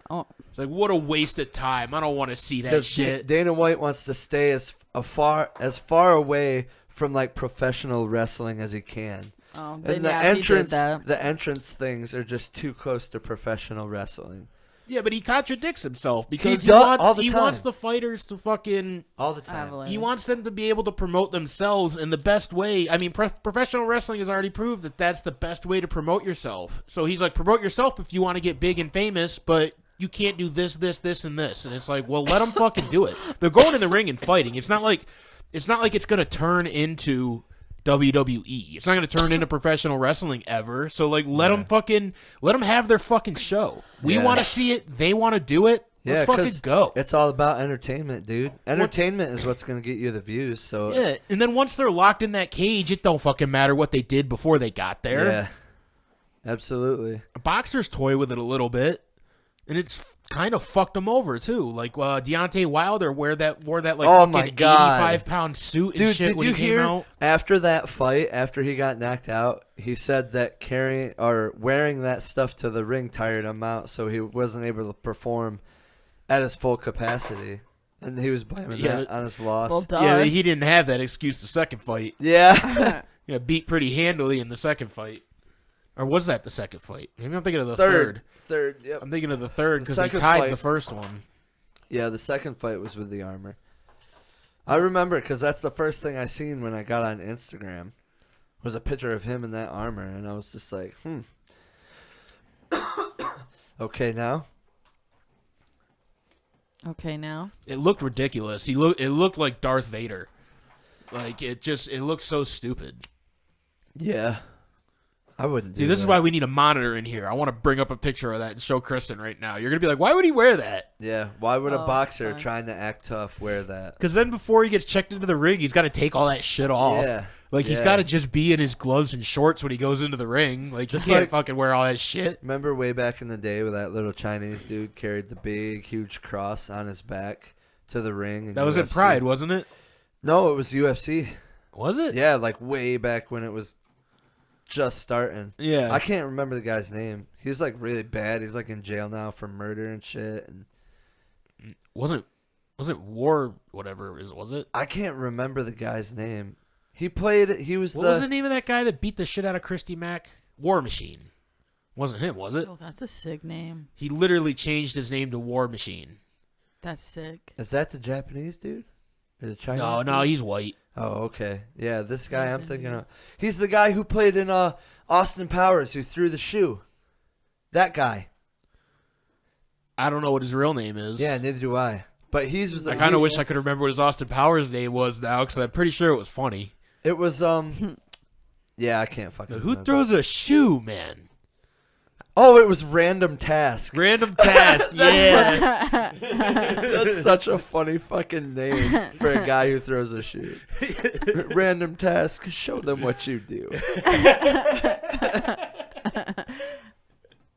Oh, It's like, what a waste of time. I don't want to see that shit. Dana White wants to stay as far away from like professional wrestling as he can. oh. And yeah, he did that. the entrance things are just too close to professional wrestling Yeah, but he contradicts himself because He does all the he time. wants the fighters to fucking... all the I have a time. letter. He wants them to be able to promote themselves in the best way. I mean, professional wrestling has already proved that that's the best way to promote yourself. So he's like, promote yourself if you want to get big and famous, but you can't do this, this, this, and this. And it's like, well, let them fucking do it. They're going in the ring and fighting. It's not like it's going to turn into WWE. It's not going to turn into professional wrestling ever. So like, let them have their fucking show. We Yeah. want to see it. They want to do it. Let's fucking 'cause go. It's all about entertainment, dude. Entertainment is what's gonna get you the views. So Yeah, and then once they're locked in that cage, it don't fucking matter what they did before they got there. yeah, absolutely. Boxers toy with it a little bit, and it's kind of fucked them over too. Like Deontay Wilder wore that like Oh fucking my God. 85-pound suit and Dude, shit did when you he came hear out. after that fight, after he got knocked out, he said that carrying or wearing that stuff to the ring tired him out, so he wasn't able to perform at his full capacity, and he was blaming Yeah, that on his loss. Well, duh. Yeah, he didn't have that excuse the second fight. Yeah, Yeah, beat pretty handily in the second fight. Or was that the second fight? Maybe I'm thinking of the third. third. Yep. I'm thinking of the third The because he second tied fight. the first one. Yeah, the second fight was with the armor. I remember because that's the first thing I seen when I got on Instagram was a picture of him in that armor, and I was just like, okay, now. Okay, now. It looked ridiculous. It looked like Darth Vader. Like it looked so stupid. Yeah. I wouldn't do Dude, this is that. why we need a monitor in here. I want to bring up a picture of that and show Kristen right now. You're gonna be like, why would he wear that? Yeah, why would a Oh, boxer okay. trying to act tough wear that? Because then before he gets checked into the ring, he's got to take all that shit off. Yeah, Like he's yeah. got to just be in his gloves and shorts when he goes into the ring. Like Just he can't like- fucking wear all that shit. Remember way back in the day where that little Chinese dude carried the big, huge cross on his back to the ring? in That was at UFC? Pride, wasn't it? No, it was UFC. Was it? Yeah, like way back when it was just starting. Yeah. I can't remember the guy's name. He's like really bad. He's like in jail now for murder and shit. And Wasn't War whatever was it? I can't remember the guy's name. He played. He was What the. was the name of that guy that beat the shit out of Christy Mack? War Machine. Wasn't him, was it? Oh, that's a sick name. He literally changed his name to War Machine. That's sick. Is that the Japanese dude? Or the Chinese? No, dude? he's white. Oh, okay. Yeah, this guy I'm thinking of. He's the guy who played in Austin Powers, who threw the shoe. That guy. I don't know what his real name is. Yeah, neither do I. But he's the. I kind of wish I could remember what his Austin Powers name was now because I'm pretty sure it was funny. It was Yeah, I can't fucking. Who remember. throws a shoe, man? Oh, it was Random Task. Random task, yeah. That's such a funny fucking name for a guy who throws a shoe. Random Task. Show them what you do.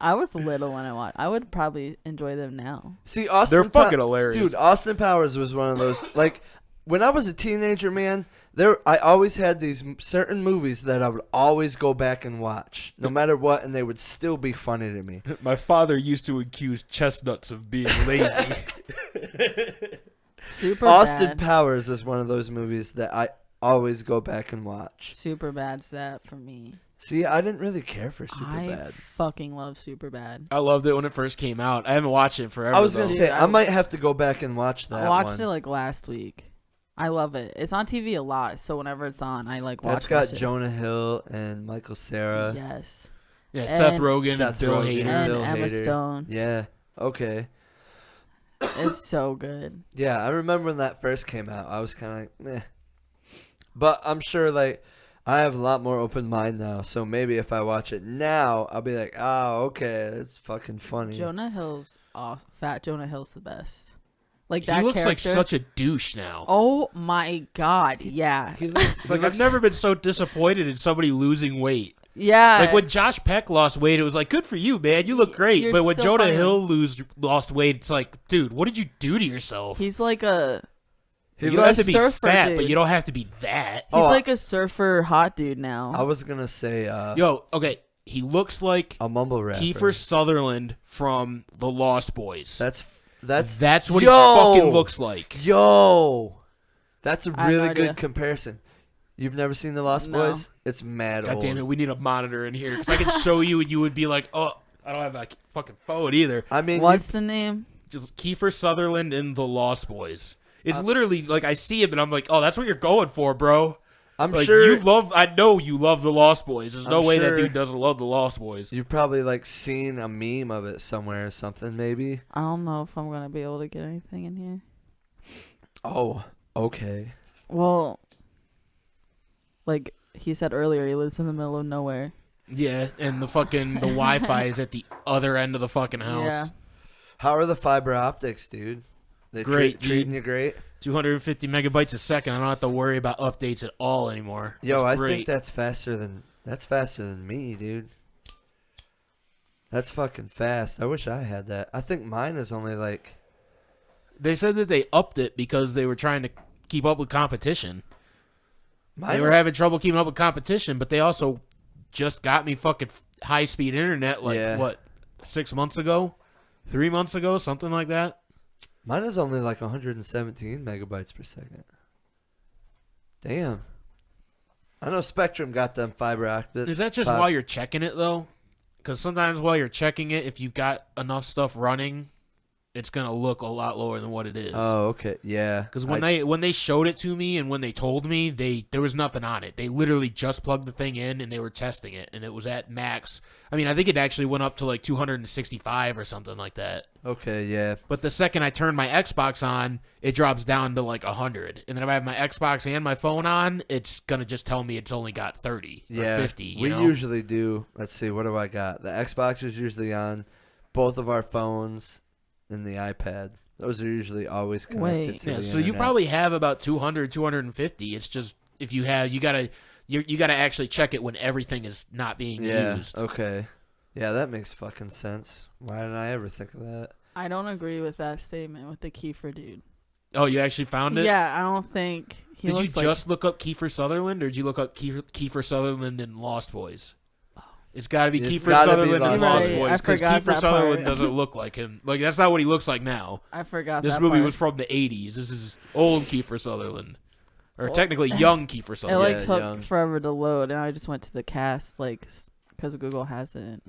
I was little when I watched. I would probably enjoy them now. See, Austin. They're fucking hilarious. Dude, Austin Powers was one of those. Like, when I was a teenager, man, I always had these certain movies that I would always go back and watch, no matter what, and they would still be funny to me. My father used to accuse chestnuts of being lazy. Super Austin bad. Powers is one of those movies that I always go back and watch. Super bad's that for me. See, I didn't really care for I Superbad. fucking love Super bad. I loved it when it first came out. I haven't watched it forever. I was gonna though. say Dude, I might have to go back and watch that I watched one. it like last week. I love it. It's on TV a lot, so whenever it's on, I like watch. That's got that shit. Jonah Hill and Michael Cera. Yes. Yeah, And Seth Rogen Seth and Bill Rogen. Hader. And Bill Emma Hader. Stone. Yeah. Okay. It's so good. Yeah, I remember when that first came out. I was kind of like, meh. But I'm sure, like, I have a lot more open mind now. So maybe if I watch it now, I'll be like, oh, okay, it's fucking funny. Jonah Hill's fat. Jonah Hill's the best. Like He that looks like character. such a douche now. Oh my god! Yeah, He looks, It's like I've never been so disappointed in somebody losing weight. yeah. Like when Josh Peck lost weight, it was like, good for you, man. You look great. You're But when still Jonah funny. Hill lost weight, it's like, dude, what did you do to yourself? He's like a he you don't have looks, to be surfer fat, dude. but you don't have to be that. Oh, like a surfer hot dude now. I was going to say Yo, okay. He looks like a mumble rapper. Kiefer Sutherland from The Lost Boys. That's what Yo! he fucking looks like. Yo, that's a I have no really idea. good comparison. You've never seen The Lost No. Boys? It's mad God old. damn it, we need a monitor in here because I could show you and you would be like, oh, I don't have a fucking phone either. I mean, What's the name? Just Kiefer Sutherland in The Lost Boys. It's literally like I see him and I'm like, oh, that's what you're going for, bro. I'm Like sure I know you love The Lost Boys. There's no I'm way that sure- dude doesn't love The Lost Boys. you've probably like seen a meme of it somewhere or something, maybe. I don't know if I'm gonna be able to get anything in here. Oh, okay. Well, like he said earlier, he lives in the middle of nowhere. Yeah, and the Wi-Fi is at the other end of the fucking house. Yeah. How are the fiber optics, dude? They Great, treating dude. you great? 250 megabytes a second. I don't have to worry about updates at all anymore. Yo, It's I great. think that's faster than me, dude. That's fucking fast. I wish I had that. I think mine is only like They said that they upped it because they were trying to keep up with competition. mine. They were having trouble keeping up with competition, but they also just got me fucking high-speed internet like, Yeah. what, 6 months ago? 3 months ago? Something like that? Mine is only like 117 megabytes per second. Damn. I know Spectrum got them fiber optics. Is that just while you're checking it, though? Because sometimes while you're checking it, if you've got enough stuff running, it's going to look a lot lower than what it is. Oh, okay. Yeah. Because when they showed it to me and when they told me, there was nothing on it. They literally just plugged the thing in and they were testing it, and it was at max. I mean, I think it actually went up to like 265 or something like that. Okay, yeah. But the second I turn my Xbox on, it drops down to like 100. And then if I have my Xbox and my phone on, it's gonna just tell me it's only got 30 Yeah. or 50. You we know? usually do. Let's see, what do I got? The Xbox is usually on both of our phones and the iPad. Those are usually always connected Wait. to Yeah, the so you internet. probably have about 200, 250. It's just if you have, you gotta actually check it when everything is not being Yeah, used. okay. Yeah, that makes fucking sense. Why didn't I ever think of that? I don't agree with that statement with the Kiefer dude. Oh, you actually found it? Yeah, I don't think he Did you looks like. just look up Kiefer Sutherland, or did you look up Kiefer Sutherland in Lost Boys? It's got to be It's Kiefer gotta be Sutherland in Lost Lost Boys. Boys, I because forgot Kiefer that Sutherland part. doesn't look like him. Like, that's not what he looks like now. I forgot This that movie part. was from the 80s. This is old Kiefer Sutherland. Or Well- technically young Kiefer It Sutherland. like Yeah, took young. forever to load, and I just went to the cast because Google has it.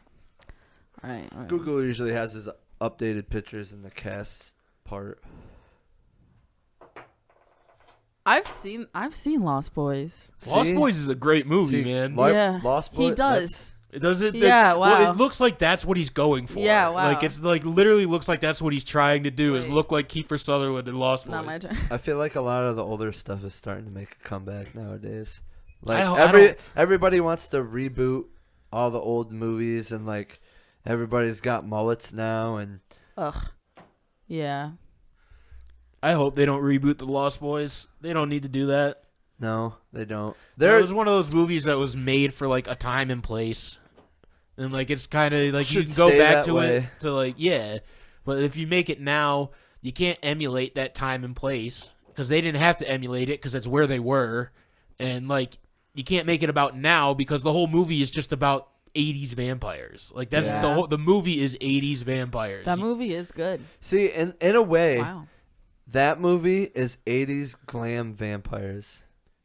All right. Google usually has his updated pictures in the cast part. I've seen Lost Boys. Lost See? Boys is a great movie, See, man. Yeah, Lost he Boys, does. It does it. Yeah, Well, wow. it looks like that's what he's going for. Yeah, wow. Like it's like literally looks like that's what he's trying to do is Wait. look like Kiefer Sutherland in Lost Boys. Not my turn. I feel like a lot of the older stuff is starting to make a comeback nowadays. Like I don't- everybody wants to reboot all the old movies, and like everybody's got mullets now, and Ugh. Yeah. I hope they don't reboot the Lost Boys. They don't need to do that. no, they don't. There was one of those movies that was made for like a time and place, and like it's kind of like you Should can go stay back that to way. it to like yeah, but if you make it now, you can't emulate that time and place because they didn't have to emulate it because it's where they were, and like you can't make it about now because the whole movie is just about 80s vampires. Like that's Yeah. the movie is 80s vampires. That movie is good. See, in a way, Wow. That movie is 80s glam vampires.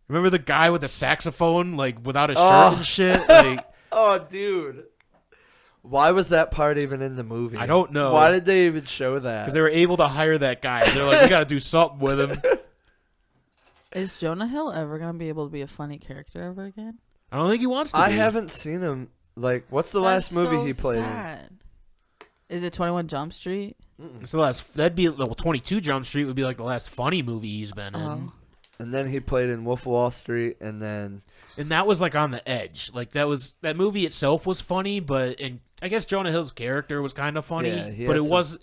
Remember the guy with the saxophone, like without a shirt Oh. and shit? Like, Oh, dude. Why was that part even in the movie? I don't know. Why did they even show that? because they were able to hire that guy. They're like, we got to do something with him. Is Jonah Hill ever gonna be able to be a funny character ever again? I don't think he wants to. I be. haven't seen him. Like, what's the last That's movie so he played sad. Is it 21 Jump Street? in? It's the last. That'd be 22 Jump Street would be like the last funny movie he's been in. Oh. And then he played in Wolf of Wall Street, and then And that was like on the edge. Like that movie itself was funny, but and I guess Jonah Hill's character was kind of funny, Yeah, he but had it was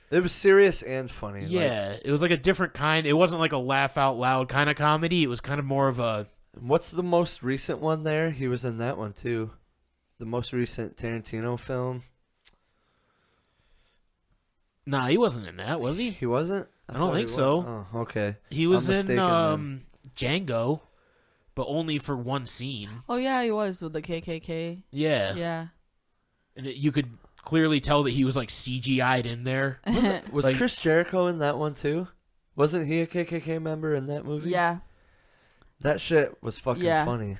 it was serious and funny. yeah, it was like a different kind. It wasn't like a laugh out loud kind of comedy. It was kind of more of a What's the most recent one there? He was in that one too. The most recent Tarantino film. Nah, he wasn't in that, was he? He wasn't? I don't thought think he so. was. Oh, okay. He was I'm in mistaken Django, but only for one scene. Oh yeah, he was with the KKK. Yeah, Yeah. and you could clearly tell that he was like CGI'd in there. Was Like- Chris Jericho in that one too? Wasn't he a KKK member in that movie? Yeah. That shit was fucking Yeah. funny.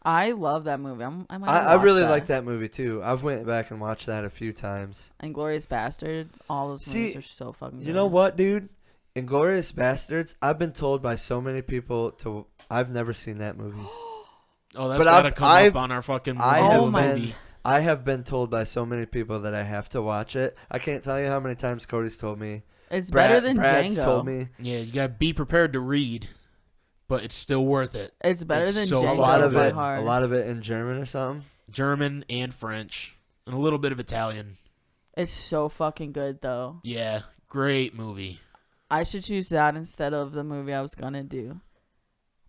I love that movie. I might I watch really that. like that movie too. I've went back and watched that a few times. Inglourious Bastard. All those See, movies are so fucking good. You know what, dude? Inglourious Bastards. I've been told by so many people to. I've never seen that movie. Oh, that's But gotta come I've- up on our fucking I Oh have my- been. I have been told by so many people that I have to watch it. I can't tell you how many times Cody's told me. It's better than Brad's Django. told me. Yeah, you gotta be prepared to read, but it's still worth it. It's better It's than so Django A lot of by it. heart. A lot of it in German or something. German and French, and a little bit of Italian. It's so fucking good though. Yeah, great movie. I should choose that instead of the movie I was gonna do.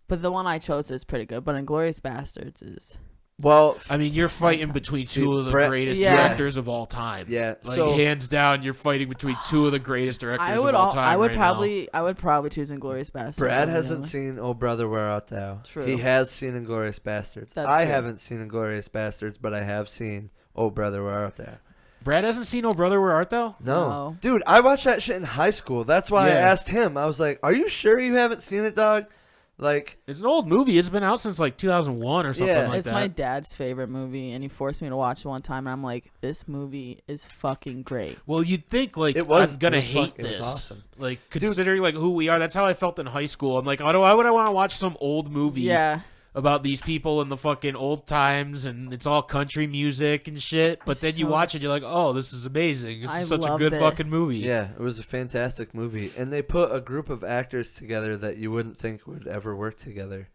But the one I chose is pretty good. But Inglourious Bastards is. Well, I mean, you're fighting between See, two of the Brett- greatest Yeah. directors of all time. yeah. Like So hands down, you're fighting between two of the greatest directors I of would. all time. I would right probably. I would probably choose Inglourious Bastards. Brad over the hasn't other. seen Oh Brother Where Art Thou. True. He has seen Inglourious Bastards. That's I true. haven't seen Inglourious Bastards, but I have seen Oh Brother Where Art Thou. now. Brad hasn't seen Oh Brother Where Art Thou? No. No. Dude, I watched that shit in high school. That's why I Yeah. asked him. I was like, "Are you sure you haven't seen it, dog?" Like, It's an old movie. It's been out since like 2001 or something Yeah. like It's that. my dad's favorite movie, and he forced me to watch it one time, and I'm like, "This movie is fucking great." Well, you'd think like It was- I'm gonna it was hate it was this. awesome. Like considering like who we are, that's how I felt in high school. I'm like, why would I want to watch some old movie Yeah, about these people in the fucking old times and it's all country music and shit? But then you So- watch it, you're like, oh, this is amazing. This I is such a loved good it. fucking movie. yeah, it was a fantastic movie, and they put a group of actors together that you wouldn't think would ever work together.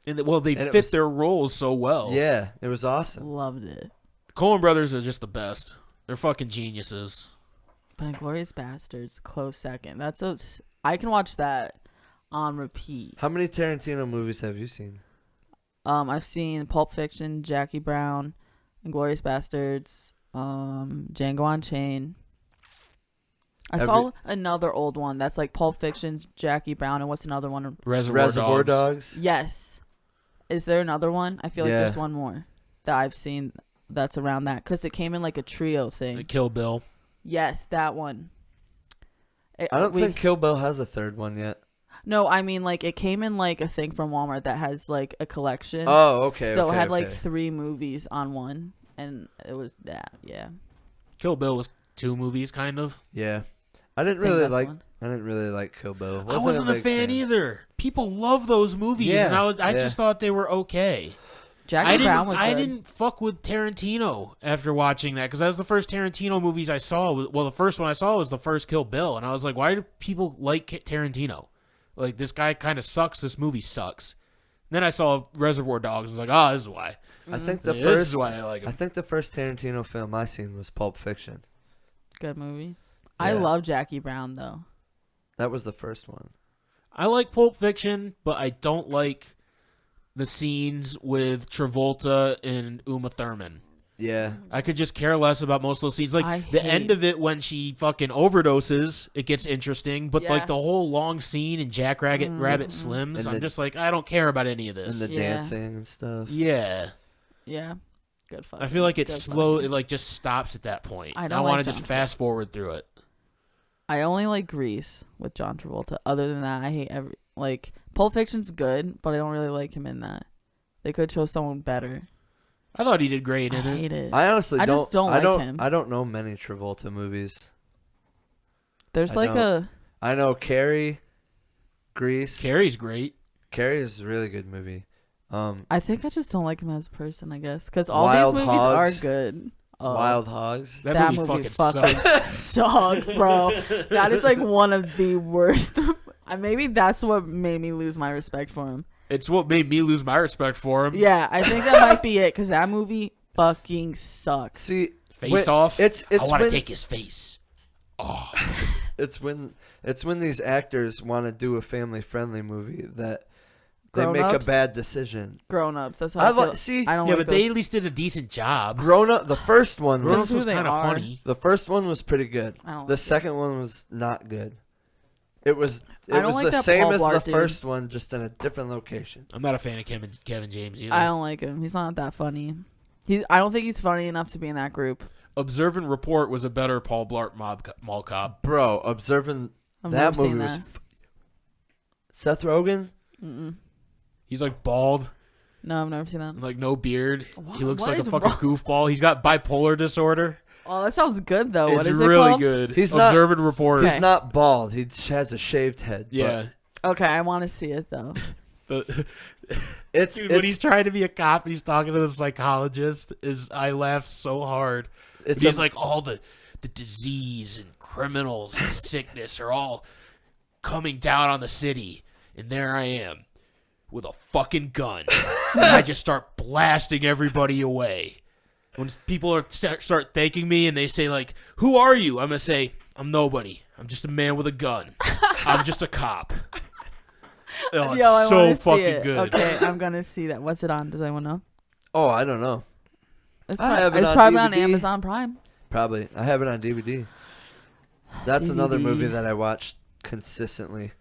And well, they And it fit was- their roles so well. Yeah, it was awesome. loved it. Coen brothers are just the best. They're fucking geniuses. But Inglourious Bastards, close second. I can watch that on repeat. How many Tarantino movies have you seen? I've seen Pulp Fiction, Jackie Brown, Inglourious Bastards, Django Unchained. I saw another old one that's like Pulp Fiction's Jackie Brown, and what's another one? Reservoir Dogs. Yes. Is there another one? I feel like Yeah. there's one more that I've seen that's around that because it came in like a trio thing. Kill Bill. Yes, that one. I don't think Kill Bill has a third one yet. No, I mean like it came in like a thing from Walmart that has like a collection. Oh, okay. So okay, it had like okay. 3 movies on one, and it was that. Yeah. Kill Bill was 2 movies, kind of. Yeah, I didn't think really that's like. one. I didn't really like Kill Bill. I wasn't a big fan either. People love those movies, Yeah, and I yeah. just thought they were okay. Jackie Brown was good. I didn't fuck with Tarantino after watching that because that was the first Tarantino movies I saw. Well, the first one I saw was the first Kill Bill, and I was like, why do people like Tarantino? Like, this guy kind of sucks. This movie sucks. Then I saw Reservoir Dogs. and I was like, oh, this is why. I think the This first. is why I like him. I think the first Tarantino film I seen was Pulp Fiction. Good movie. I Yeah. love Jackie Brown though. That was the first one. I like Pulp Fiction, but I don't like the scenes with Travolta and Uma Thurman. Yeah. I could just care less about most of those scenes. Like I the hate- end of it when she fucking overdoses, it gets interesting. But Yeah. like the whole long scene in Jack Rabbit Slims, And I'm the- just like, I don't care about any of And this. the Yeah. dancing and stuff. Yeah, Yeah. Good fucking. I feel like good it's slow. fucking- It like just stops at that point. I And don't I want like to just jump fast forward through it. I only like Grease with John Travolta. Other than that, I hate Pulp Fiction's good, but I don't really like him in that. They could show someone better. I thought he did great I in it. hate it. I honestly I don't. just don't I like him. I don't know many Travolta movies. There's I like don't. I know Carrie, Grease. Carrie's great. Carrie is a really good movie. I think I just don't like him as a person, I guess. Because all Wild these movies Hogs. are good. Wild Hogs. That movie fucking sucks, bro. That is like one of the worst. Maybe that's what made me lose my respect for him. It's what made me lose my respect for him. Yeah, I think that might be it. Because that movie fucking sucks. See, Face Off. It's I want to when- take his face. Oh, It's when these actors want to do a family friendly movie that they make a Grown-ups? bad decision. Grown ups. That's how I feel. See, I don't yeah, like but they those. at least did a decent job. Grown Up. The first one Grown This was Ups is who was they kind of are. funny. the first one was pretty good. I don't The like second one was not good. It was I don't like the that same Paul as Blart the dude. first one, just in a different location. I'm not a fan of Kevin James either. I don't like him. He's not that funny. I don't think he's funny enough to be in that group. Observe and Report was a better Paul Blart mall cop. Bro, observing I've that never movie seen was that. Seth Rogen. Mm-mm. He's like bald, No, I've never seen that. and like no beard. What- He looks what like a is fucking wrong? goofball. He's got bipolar disorder. Oh, that sounds good though. What It's is it really called? good. He's not- Observe and Report. Okay. He's not bald. He just has a shaved head. Yeah. Okay, I want to see it though. The- It's, Dude, when it's he's trying to be a cop and he's talking to the psychologist, I laughed so hard. it's He's a- like, all the disease and criminals and sickness are all coming down on the city, and there I am with a fucking gun, and I just start blasting everybody away. When people start thanking me and they say like, "Who are you?" I'm gonna say, "I'm nobody. I'm just a man with a gun. I'm just a cop." Oh, it's I so wanna see fucking it. good. Okay, I'm gonna see that. What's it on? Does anyone know? Oh, I don't know. It's, I have it it's on probably on DVD. Amazon Prime. Probably. I have it on DVD. That's another DVD. movie that I watched consistently.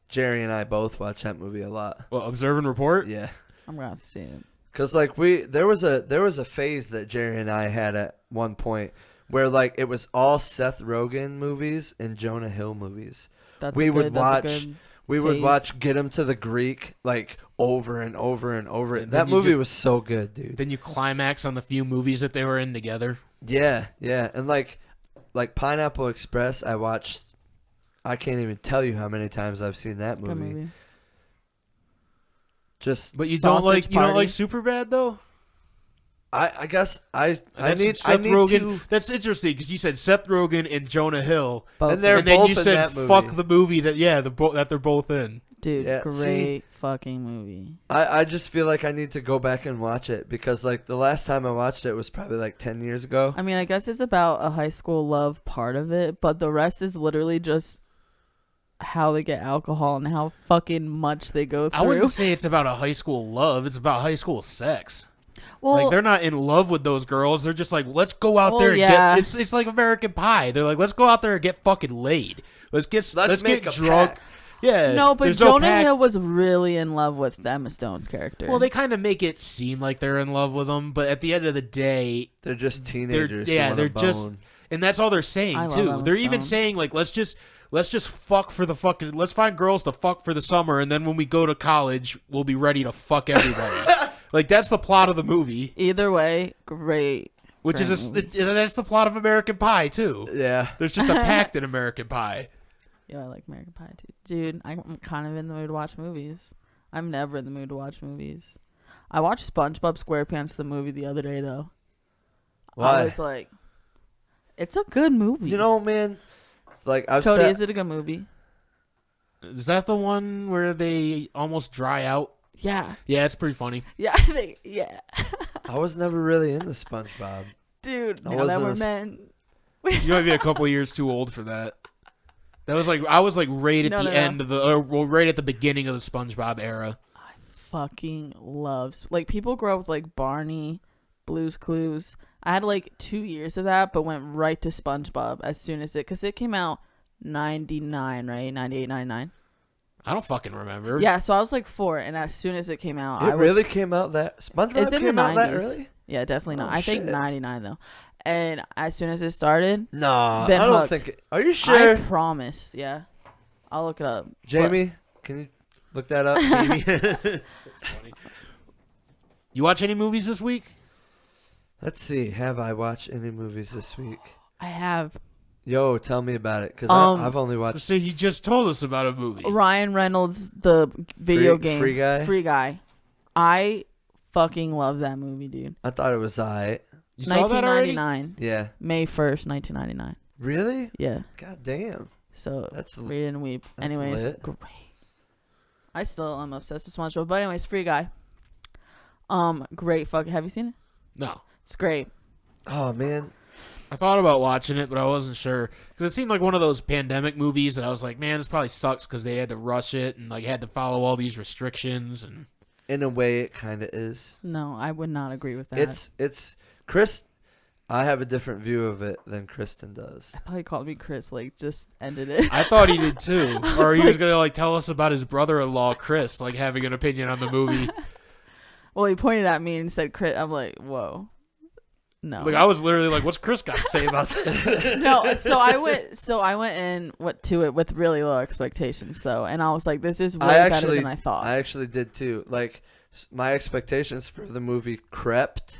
Jerry and I both watch that movie a lot. Well, Observe and Report. Yeah. I'm gonna have to see it. Cause like there was a phase that Jerry and I had at one point where like it was all Seth Rogen movies and Jonah Hill movies. That's We a would good, that's a watch- good We would phase. watch Get Him to the Greek like over and over and over. And That then you movie just- was so good, dude. Then you climax on the few movies that they were in together. Yeah, yeah, and like Pineapple Express, I watched. I can't even tell you how many times I've seen that Good movie. Just, But you Sausage don't Party. like Superbad though. I guess I That's need Seth Rogen. to. That's interesting because you said Seth Rogen and Jonah Hill, Both And they're and then both you in said that movie. fuck the movie that that they're both in. dude, Yeah, great see? fucking movie. I just feel like I need to go back and watch it because like the last time I watched it was probably like 10 years ago. I mean, I guess it's about a high school love part of it, but the rest is literally just how they get alcohol and how fucking much they go through. I wouldn't say it's about a high school love. It's about high school sex. well, Like they're not in love with those girls. They're just like, let's go out Well, there and yeah. get. It's like American Pie. They're like, let's go out there and get fucking laid. Let's Let's make get a drunk. pact. Yeah. no, but there's Jonah pact. Hill was really in love with Emma Stone's character. Well, they kind of make it seem like they're in love with him, but at the end of the day, They're just teenagers. who yeah, wanna they're just, bone. and that's all they're saying I love too. Emma They're even Stone. saying like, let's just fuck for the fucking. Let's find girls to fuck for the summer, and then when we go to college, we'll be ready to fuck everybody. Like that's the plot of the movie, Either way, great. which Great is movie. that's the plot of American Pie too. Yeah. There's just a pact in American Pie. Yeah, I like American Pie too. Dude, I'm kind of in the mood to watch movies. I'm never in the mood to watch movies. I watched SpongeBob SquarePants the movie the other day though. Why? I was like, it's a good movie. You know, man. It's like I've Cody, said. is it a good movie? Is that the one where they almost dry out? Yeah. Yeah, it's pretty funny. Yeah, I think, yeah. I was never really into SpongeBob. Dude, I now that wasn't we're a men. You might be a couple years too old for that. That was like I was like right at No, the no, no. end of well, right at the beginning of the SpongeBob era. I fucking love, like, people grow up with, like, Barney, Blue's Clues. I had, like, 2 years of that, but went right to SpongeBob as soon as because it came out 99, right? 98, 99. I don't fucking remember. Yeah, so I was like 4, and as soon as it came out, It really came out that SpongeBob It's in the came out that 90s. early. Yeah, definitely not. Oh, I think shit. 99 though. And as soon as it started, No, been I don't hooked. think. Are you sure, I promise. Yeah, I'll look it up. Jamie? Can you look that up? Jamie. That's funny. You watch any movies this week? Let's see. Have I watched any movies this week? I have Yo, tell me about it, because I've only watched. So you just told us about a movie. Ryan Reynolds, the video game Free Guy? Free Guy. I fucking love that movie, dude. I thought it was alright. You saw that already? 1999, Yeah. May 1st, 1999. Really? Yeah. God damn. So That's read and weep. that's Anyways, lit. great. I still am obsessed with SpongeBob, but anyways, Free Guy. Great fucking. Have you seen it? No. It's great. Oh man. I thought about watching it, but I wasn't sure because it seemed like one of those pandemic movies, and I was like, "Man, this probably sucks" because they had to rush it and like had to follow all these restrictions. And In a way, it kind of is. No, I would not agree with that. It's Chris. I have a different view of it than Kristen does. I thought he called me Chris. Like, just ended it. I thought he did too, or he was like- gonna like tell us about his brother-in-law Chris, like having an opinion on the movie. Well, he pointed at me and said Chris. I'm like, whoa. No. Like I was literally like, "What's Chris got to say about this?" No, so I went in to it with really low expectations though, and I was like, this is way better than I thought. I actually did too. Like my expectations for the movie crept,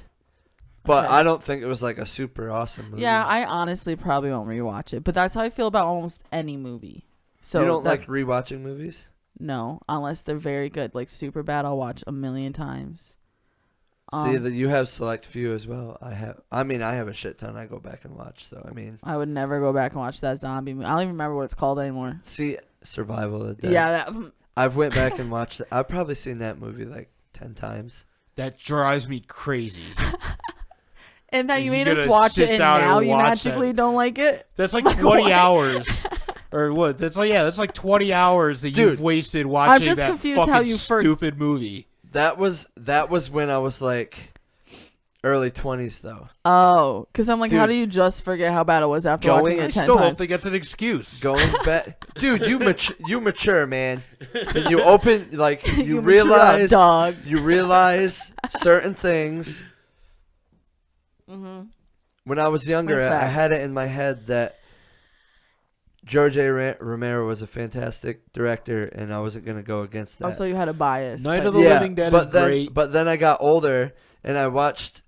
but Okay. I don't think it was like a super awesome movie. Yeah, I honestly probably won't rewatch it, but that's how I feel about almost any movie. So you don't like rewatching movies? No, unless they're very good. Like Superbad, I'll watch a million times. See that you have select few as well. I have a shit ton. I go back and watch. So I mean, I would never go back and watch that zombie movie. I don't even remember what it's called anymore. see, Survival of the Dead. Yeah, that. I've went back and watched it. I've probably seen that movie like 10 times. That drives me crazy. And that you You made us gotta watch sit it, and down and now you watch magically that. don't like it. That's like Like 20 what? hours. Or what? That's like 20 hours that Dude, you've wasted watching just that confused fucking how you stupid movie. That was when I was like early 20s though. Oh, because I'm like, how Dude. do you just forget how bad it was after Going- watching I it 10 still don't times? think that's an excuse. Going back, dude, you mature, man. And you open like you, mature up, realize dog. you realize certain things. Mm-hmm. When I was younger, That's I facts. had it in my head that George A. Romero was a fantastic director, and I wasn't gonna go against that. Also, you had a bias. Night but- of the Living Dead is then, great. But then I got older, and I watched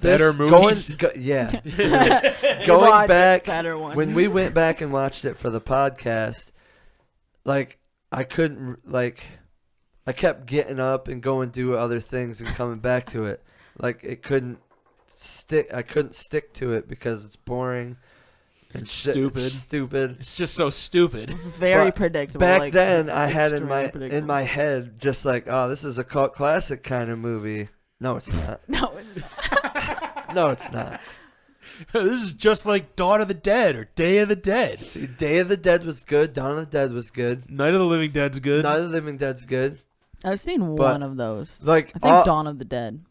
Better this movies. yeah. You Going watch back, a better one. when we went back and watched it for the podcast, like I couldn't like I kept getting up and going do other things and coming back to it. Like it couldn't stick. I couldn't stick to it because it's boring and Stupid. Stupid. It's just so stupid. very but predictable. Back like, then, I had in extremely my predictable. head just like, oh, this is a cult classic kind of movie. No, it's not. No, No, it's not. This is just like Dawn of the Dead or Day of the Dead. See, Day of the Dead was good. Dawn of the Dead was good. Night of the Living Dead's good. Night of the Living Dead's good. I've seen But, one of those. Like I think Dawn of the Dead.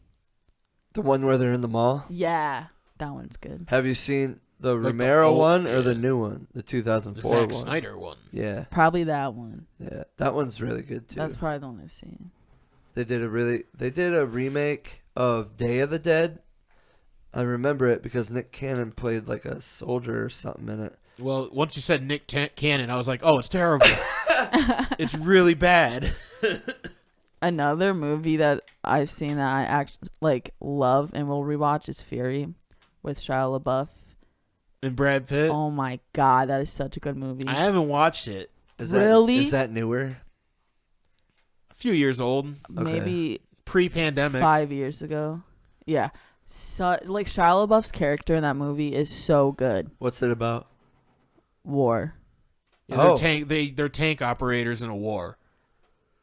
the one where they're in the mall. Yeah, that one's good. Have you seen the Like the Romero old- one or the yeah. new one, the The 2004 Zack one? Snyder one. Yeah, Probably that one. yeah, that one's really good too. That's probably the one I've seen. They did a remake of Day of the Dead. I remember it because Nick Cannon played like a soldier or something in it. Well, once you said Nick Cannon, I was like, oh, it's terrible. It's really bad. Another movie that I've seen that I actually like love and will rewatch is Fury with Shia LaBeouf. And Brad Pitt. Oh my god, that is such a good movie. I haven't watched it. Really? Is that newer? A few years old. Maybe Pre-pandemic. 5 years ago. Yeah. So like Shia LaBeouf's character in that movie is so good. What's it about? War. Yeah, Oh. they're tank operators in a war.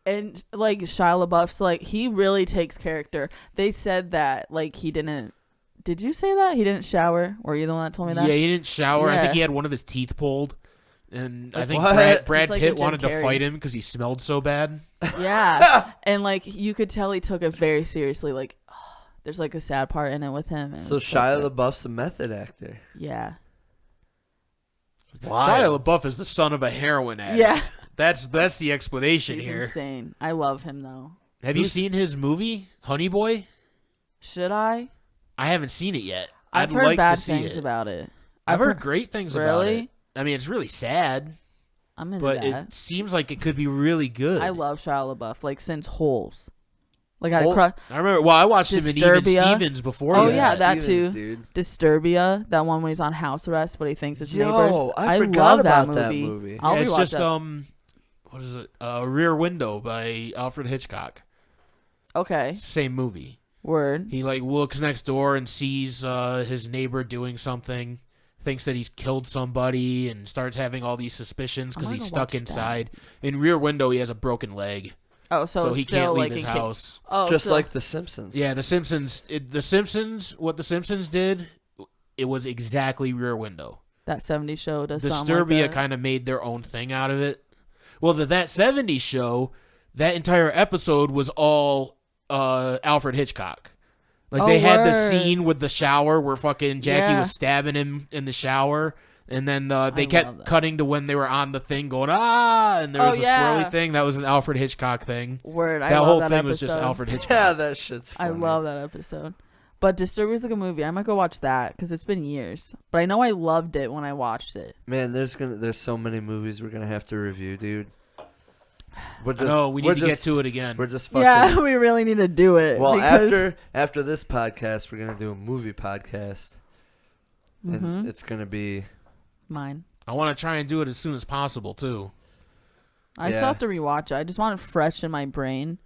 And like Shia LaBeouf's like he really takes character. They said that like he didn't. Did you say that he didn't shower? Were you the one that told me that? Yeah, he didn't shower. I Yeah. think he had one of his teeth pulled. And I Like think what? Brad It's like a Pitt Jim wanted to Carrey. fight him because he smelled so bad. Yeah. And like you could tell he took it very seriously. Like there's like a sad part in it with him. And So it's Shia good. LaBeouf's a method actor. Yeah. Shia LaBeouf is the son of a heroin addict. Yeah. That's the explanation He's here. insane. I love him though. Have you seen his movie, Honey Boy? Should I? I haven't seen it yet. I've I'd heard like bad to see things it. about it. I've heard great things about Really? it. I mean, it's really sad, I'm into but that. it seems like it could be really good. I love Shia LaBeouf, like since Holes. Like I Hole- crush I remember. Well, I watched him in Even Disturbia. Stevens before. Oh, that. yeah, that Stevens, too. dude. Disturbia, that one when he's on house arrest, but he thinks it's Yo, neighbors. I forgot love about that that movie. movie. I'll Yeah, it's rewatch just that. what is it? Rear Window by Alfred Hitchcock. Okay, Same movie. word. He like looks next door and sees his neighbor doing something, thinks that he's killed somebody, and starts having all these suspicions because I'm he's gonna stuck watch that. inside. In Rear Window, he has a broken leg, Oh, so it's he still, can't leave like, his in house. Oh, Just so- like The Simpsons. Yeah, The Simpsons. What The Simpsons did, it was exactly Rear Window. that 70s show does sound like Disturbia that. kind of made their own thing out of it. Well, That 70s show, that entire episode was all Alfred Hitchcock. Like, Oh, they had the word. scene with the shower where fucking Jackie Yeah. was stabbing him in the shower. And then they love kept that. cutting to when they were on the thing going, and there Oh, was a yeah. swirly thing. That was an Alfred Hitchcock thing. Word. I That love whole that thing episode. was just Alfred Hitchcock. Yeah, that shit's I funny. love that episode. But Disturbia's like a movie. I might go watch that because it's been years. But I know I loved it when I watched it. Man, there's so many movies we're gonna have to review, dude. We're I know, we need to get to it again. We're just fucking. Yeah, we really need to do it. Well, because- after this podcast, we're gonna do a movie podcast, and Mhm. it's gonna be. Mine. I want to try and do it as soon as possible, too. I Yeah. still have to rewatch it. I just want it fresh in my brain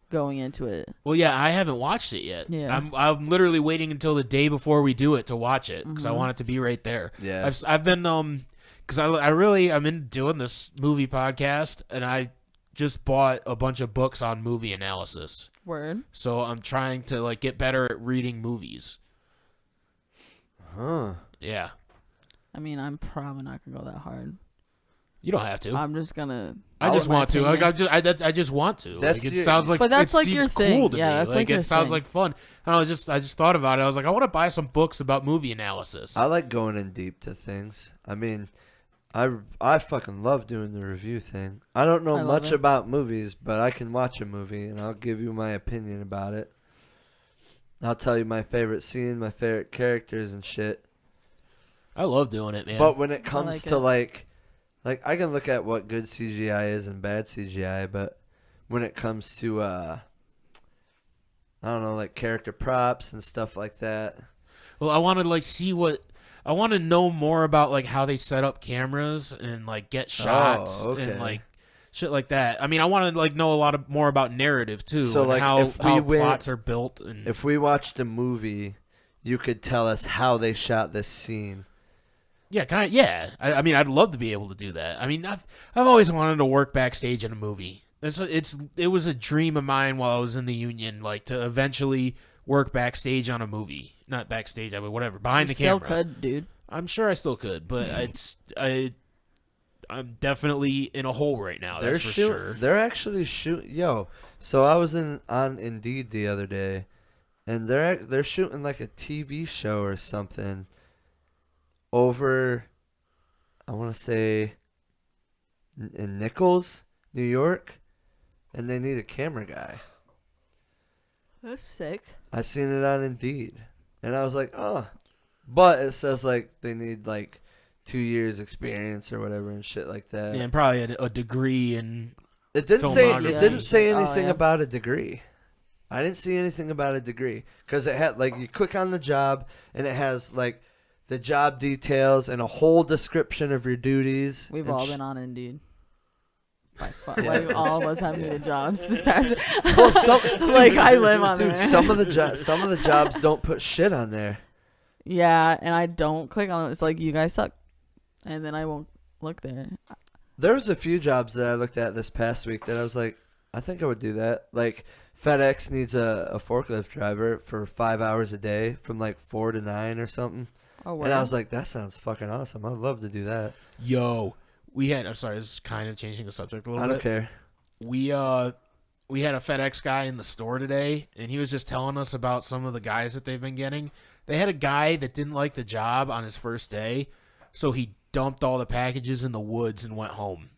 going into it. Well, yeah, I haven't watched it yet. Yeah. I'm literally waiting until the day before we do it to watch it because I Mhm. want it to be right there. Yeah. I've been because I'm in doing this movie podcast and I just bought a bunch of books on movie analysis. Word. So I'm trying to like get better at reading movies. Huh. Yeah, I mean, I'm probably not gonna go that hard. you don't have to. I'm just gonna. I just my want to. Like opinion. I just want to. That's Like it your- sounds like. But that's it like seems your cool thing. to Yeah, me. that's like it your sounds thing. like fun. I don't know, I just thought about it. I was like, I want to buy some books about movie analysis. I like going in deep to things. I mean, I fucking love doing the review thing. I don't know I love much it. about movies, but I can watch a movie and I'll give you my opinion about it. I'll tell you my favorite scene, my favorite characters and shit. I love doing it, man. But when it comes like to it. like I can look at what good CGI is and bad CGI, but when it comes to I don't know, like character props and stuff like that. Well, I want to like see what I want to know more about, like how they set up cameras and like get shots okay. and like shit like that. I mean, I want to like know a lot more about narrative too, So, and like, how if we went- plots are built. And If we watched a movie, you could tell us how they shot this scene. yeah, kind of. Yeah, I mean, I'd love to be able to do that. I mean, I've always wanted to work backstage in a movie. It was a dream of mine while I was in the union, like to eventually work backstage on a movie. Not backstage, I mean, whatever, behind You the camera. still could, dude. I'm sure I still could, but I'm definitely in a hole right now. That's for sure. They're actually shooting. Yo, so I was on Indeed the other day, and they're shooting like a TV show or something over. I want to say in Nichols, New York, and they need a camera guy. That's sick. I seen it on Indeed, and I was like, oh, but it says like they need like 2 years experience or whatever and shit like that. Yeah, and probably a degree in. It didn't say Filmography. anything yeah. about a degree. I didn't see anything about a degree because it had like you click on the job and it has like the job details and a whole description of your duties. We've and all been on Indeed. Yeah. Like all of us have needed jobs this past. Well, Like, I live on dude. there. Some of the jobs don't put shit on there. Yeah, and I don't click on it. It's like, you guys suck, and then I won't look there. There was a few jobs that I looked at this past week that I was like, I think I would do that. Like FedEx needs a forklift driver for 5 hours a day from like 4 to 9 or something. Oh, And I was like, that sounds fucking awesome. I'd love to do that. Yo, I'm sorry, this is kind of changing the subject a little I bit. don't care. We had a FedEx guy in the store today, and he was just telling us about some of the guys that they've been getting. They had a guy that didn't like the job on his first day, so he dumped all the packages in the woods and went home.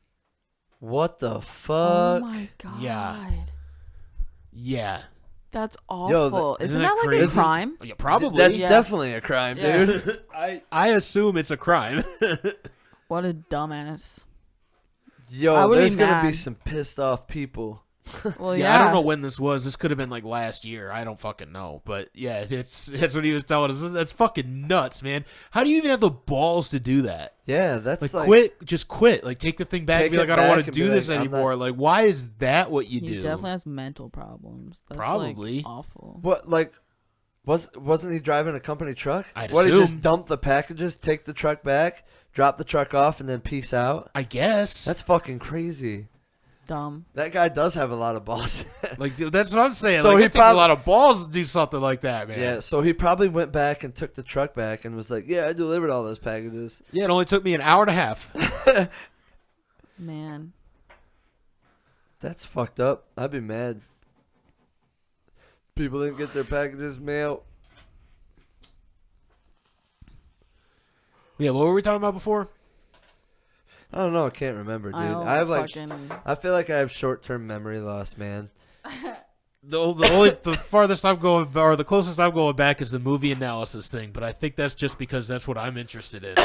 What the oh fuck? my god. Yeah. Yeah. That's awful. isn't Isn't that that like a crazy? crime? Yeah, probably. That's Yeah. definitely a crime, Yeah. dude. I assume it's a crime. What a dumbass. I Yo, would be there's gonna be mad. some pissed off people. Well, Yeah, I don't know when this was. This could have been like last year. I don't fucking know. But yeah, that's what he was telling us. That's fucking nuts, man. How do you even have the balls to do that? Yeah, that's like quit. Just quit. Like, take the thing back and Take be it like, I don't want back to and be do this like, I'm anymore. Like, why is that what you He do? definitely has mental problems. That's Probably. like, awful. What like wasn't he driving a company truck? I'd What, he assume. just dump the packages, take the truck back, drop the truck off, and then peace out? I guess. That's fucking crazy. Dumb. That guy does have a lot of balls. Like, dude, that's what I'm saying. So like, he it takes a prob- lot of balls to do something like that, man. Yeah, so he probably went back and took the truck back and was like, "Yeah, I delivered all those packages." Yeah, it only took me an hour and a half. Man. That's fucked up. I'd be mad. People didn't get their packages mailed. Yeah, what were we talking about before? I don't know. I can't remember, dude. I don't I have like, fucking... I feel like I have short-term memory loss, man. The farthest I'm going, or the closest I'm going back, is the movie analysis thing. But I think that's just because that's what I'm interested in.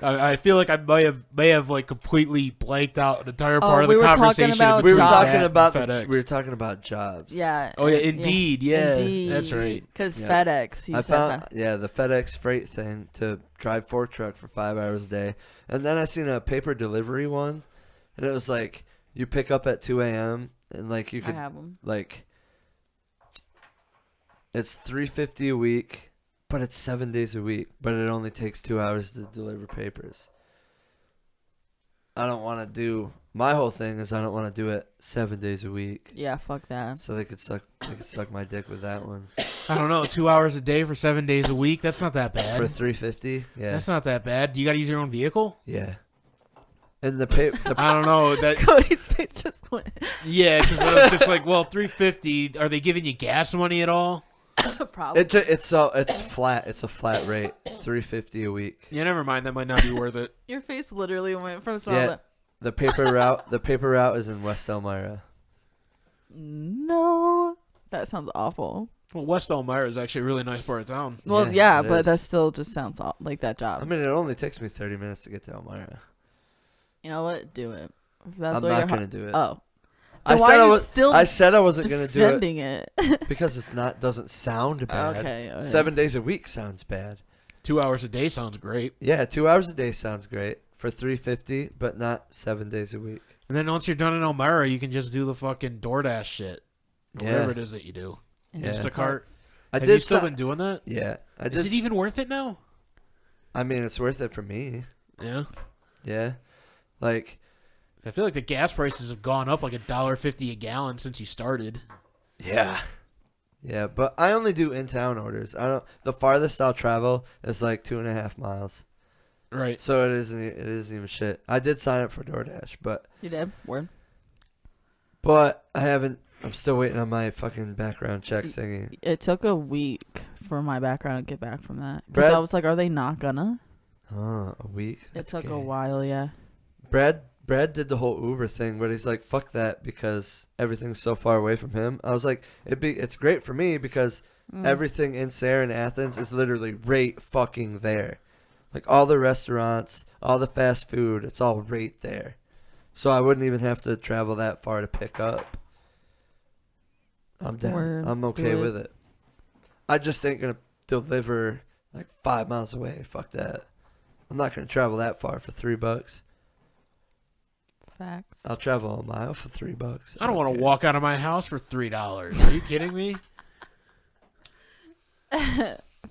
I feel like I may have like completely blanked out an entire part of we the were talking conversation. about We were jobs. talking about FedEx. we were talking about jobs. Yeah. Oh yeah, Indeed. Yeah, Indeed. that's right. Because Yeah. FedEx, he I said found that. the FedEx freight thing to drive fork truck for 5 hours a day, and then I seen a paper delivery one, and it was like you pick up at 2 a.m. and like you I could have them. like it's $350 a week, but it's 7 days a week, but it only takes 2 hours to deliver papers. I don't want to do my whole thing is I don't want to do it 7 days a week. Yeah, fuck that. So they could suck my dick with that one I don't know, 2 hours a day for 7 days a week. That's not that bad. for $350. Yeah, That's not that bad. Do you got to use your own vehicle? yeah. And the I don't know. That Cody's face just went. yeah, because I was just like, well, $350. Are they giving you gas money at all? Probably. it's flat. It's a flat rate, $350 a week. Yeah, never mind. That might not be worth it. Your face literally went from some. Yeah, the paper route is in West Elmira. No, that sounds awful. Well, West Elmira is actually a really nice part of town. Well, Yeah, yeah, it but is. that still just sounds like that job. I mean, it only takes me 30 minutes to get to Elmira. You know what? Do it. If that's I'm what not your gonna do it. Oh, I then why said are I you was. still I said I wasn't gonna do it defending it? because doesn't sound bad. Okay. 7 days a week sounds bad. 2 hours a day sounds great. Yeah, 2 hours a day sounds great for $350, but not 7 days a week. And then once you're done in Elmira, you can just do the fucking DoorDash shit. Or Yeah. whatever it is that you do. Yeah. Instacart. I Have did you still si- been doing that? Yeah, I did. Is it even worth it now? I mean, it's worth it for me. Yeah. Yeah, like I feel like the gas prices have gone up like $1.50 a gallon since you started. yeah, but I only do in town orders. I don't. The farthest I'll travel is like 2.5 miles. Right. So it isn't even shit. I did sign up for DoorDash, but You did. Word. I haven't. I'm still waiting on my fucking background check thingy. It took a week for my background to get back from that. Because Brad- I was like, are they not gonna? Oh, a week. It That's took a gay. while, yeah. Brad did the whole Uber thing, but he's like, fuck that because everything's so far away from him. I was like, it's great for me because everything in Sarah and Athens is literally right fucking there. Like all the restaurants, all the fast food, it's all right there. So I wouldn't even have to travel that far to pick up. I'm down. Word. I'm okay Good. with it. I just ain't gonna deliver like 5 miles away. Fuck that. I'm not gonna travel that far for $3. Facts. I'll travel a mile for $3. I don't want to care. walk out of my house for $3. Are you kidding me?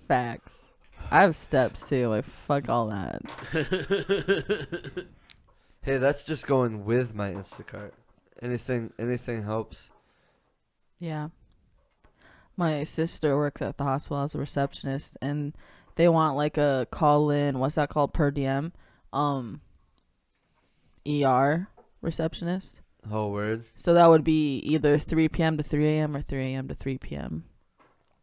Facts. I have steps too. Like fuck all that. Hey, that's just going with my Instacart. Anything helps. Yeah. My sister works at the hospital as a receptionist, and they want like a call in. What's that called? Per diem. ER receptionist. Whole word. So that would be either 3 p.m. to 3 a.m. or 3 a.m. to 3 p.m.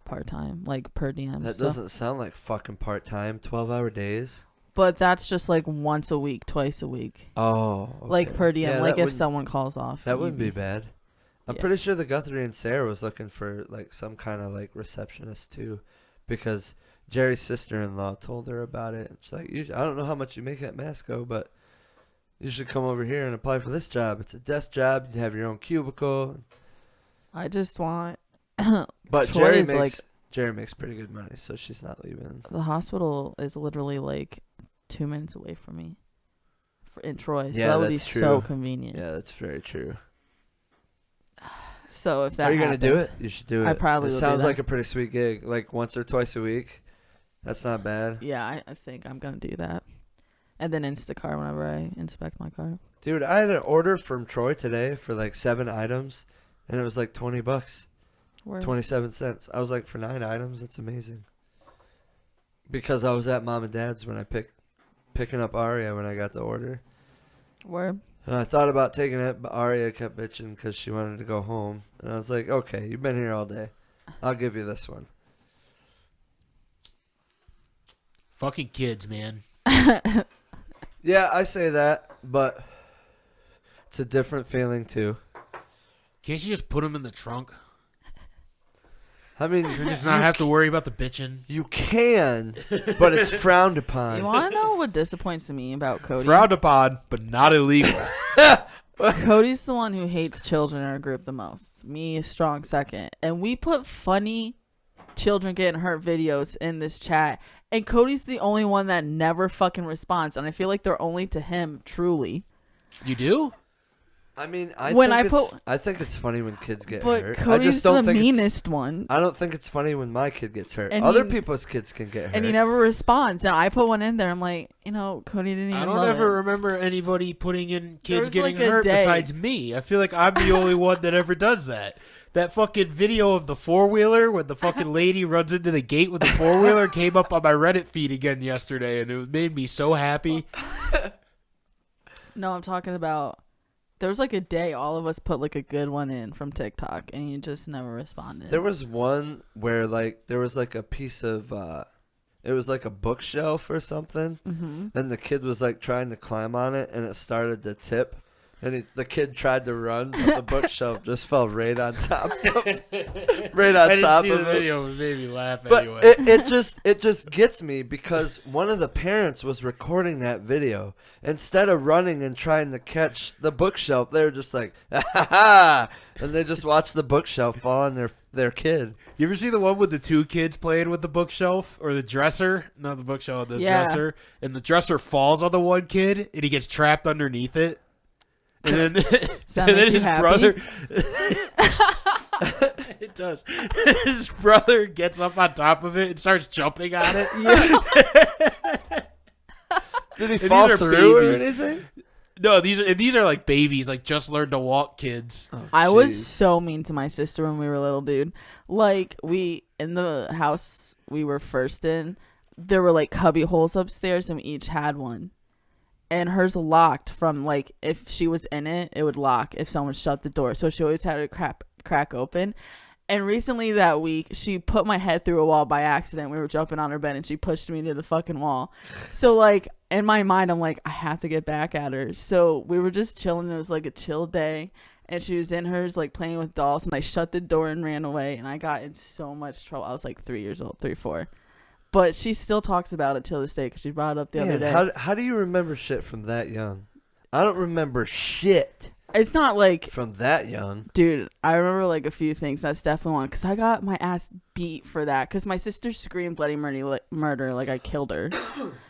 part time, like per diem. That So- doesn't sound like fucking part time. 12-hour days. But that's just like once a week, twice a week, Oh. like okay. per diem. Yeah, like that if wouldn't- someone calls off. That wouldn't be bad. I'm Yeah. pretty sure the Guthrie and Sarah was looking for like some kind of like receptionist too, because Jerry's sister-in-law told her about it. She's like, I don't know how much you make at Masco, but you should come over here and apply for this job. It's a desk job. You have your own cubicle. I just want. But Troy is like Jerry makes pretty good money, so she's not leaving. the hospital is literally like 2 minutes away from me, in Troy. So Yeah, that would be that's true. so convenient. Yeah, that's very true. So if that Are you gonna do happens, it? You should do it. I probably It will do sounds that. like a pretty sweet gig, like once or twice a week. That's not bad. Yeah, I think I'm gonna do that, and then Instacart whenever I inspect my car. Dude, I had an order from Troy today for like 7 items, and it was like $20, Word. 27 cents. I was like, for 9 items, that's amazing. Because I was at Mom and Dad's when I picking up Aria when I got the order. Word. And I thought about taking it, but Aria kept bitching because she wanted to go home. And I was like, okay, you've been here all day. I'll give you this one. Fucking kids, man. Yeah, I say that, but it's a different feeling too. Can't you just put them in the trunk? I mean, You just not have to worry about the bitching. you can, but it's frowned upon. You want to know what disappoints me about Cody? Frowned upon, but not illegal. Cody's the one who hates children in our group the most. Me, a strong second. And we put funny children getting hurt videos in this chat. And Cody's the only one that never fucking responds. And I feel like they're only to him, truly. You do? I mean, I think it's funny when kids get But hurt. Cody's I just don't the think meanest one. I don't think it's funny when my kid gets hurt. And Other he- people's kids can get hurt. And he never responds. And I put one in there. I'm like, Cody didn't even I don't love ever it. remember anybody putting in kids was getting like a hurt day. besides me. I feel like I'm the only one that ever does that. That fucking video of the 4-wheeler when the fucking lady runs into the gate with the 4-wheeler came up on my Reddit feed again yesterday, and it made me so happy. No, I'm talking about... There was like a day all of us put like a good one in from TikTok, and you just never responded. There was one where like there was like a piece of it was like a bookshelf or something, and the kid was like trying to climb on it, and it started to tip, and the kid tried to run, but the bookshelf just fell right on top of right on I didn't top see of the it. video, it made me laugh But anyway. it just gets me because one of the parents was recording that video. Instead of running and trying to catch the bookshelf, they were just like, ha ha ha, and they just watched the bookshelf fall on their kid. You ever see the one with the 2 kids playing with the bookshelf or the dresser? Not the bookshelf, the Yeah. dresser. And the dresser falls on the one kid and he gets trapped underneath it. And then, that and then make you his happy? brother. It does. His brother gets up on top of it and starts jumping on it. Did he And fall these are through babies. or anything? No, these are like babies, like just learned to walk kids. Oh, I was jeez. so mean to my sister when we were little, dude. Like, in the house we were first in, there were like cubby holes upstairs, and we each had one. And hers locked from, like, if she was in it, it would lock if someone shut the door. So she always had it crack open. And recently that week, she put my head through a wall by accident. We were jumping on her bed, and she pushed me into the fucking wall. So, like, in my mind, I'm like, I have to get back at her. So we were just chilling. It was, like, a chill day. And she was in hers, like, playing with dolls. And I shut the door and ran away. And I got in so much trouble. I was, like, 3 years old, 3, 4. But she still talks about it till this day because she brought it up the other day. How do you remember shit from that young? I don't remember shit It's not like... from that young. Dude, I remember like a few things. That's definitely one because I got my ass beat for that because my sister screamed bloody murder like I killed her.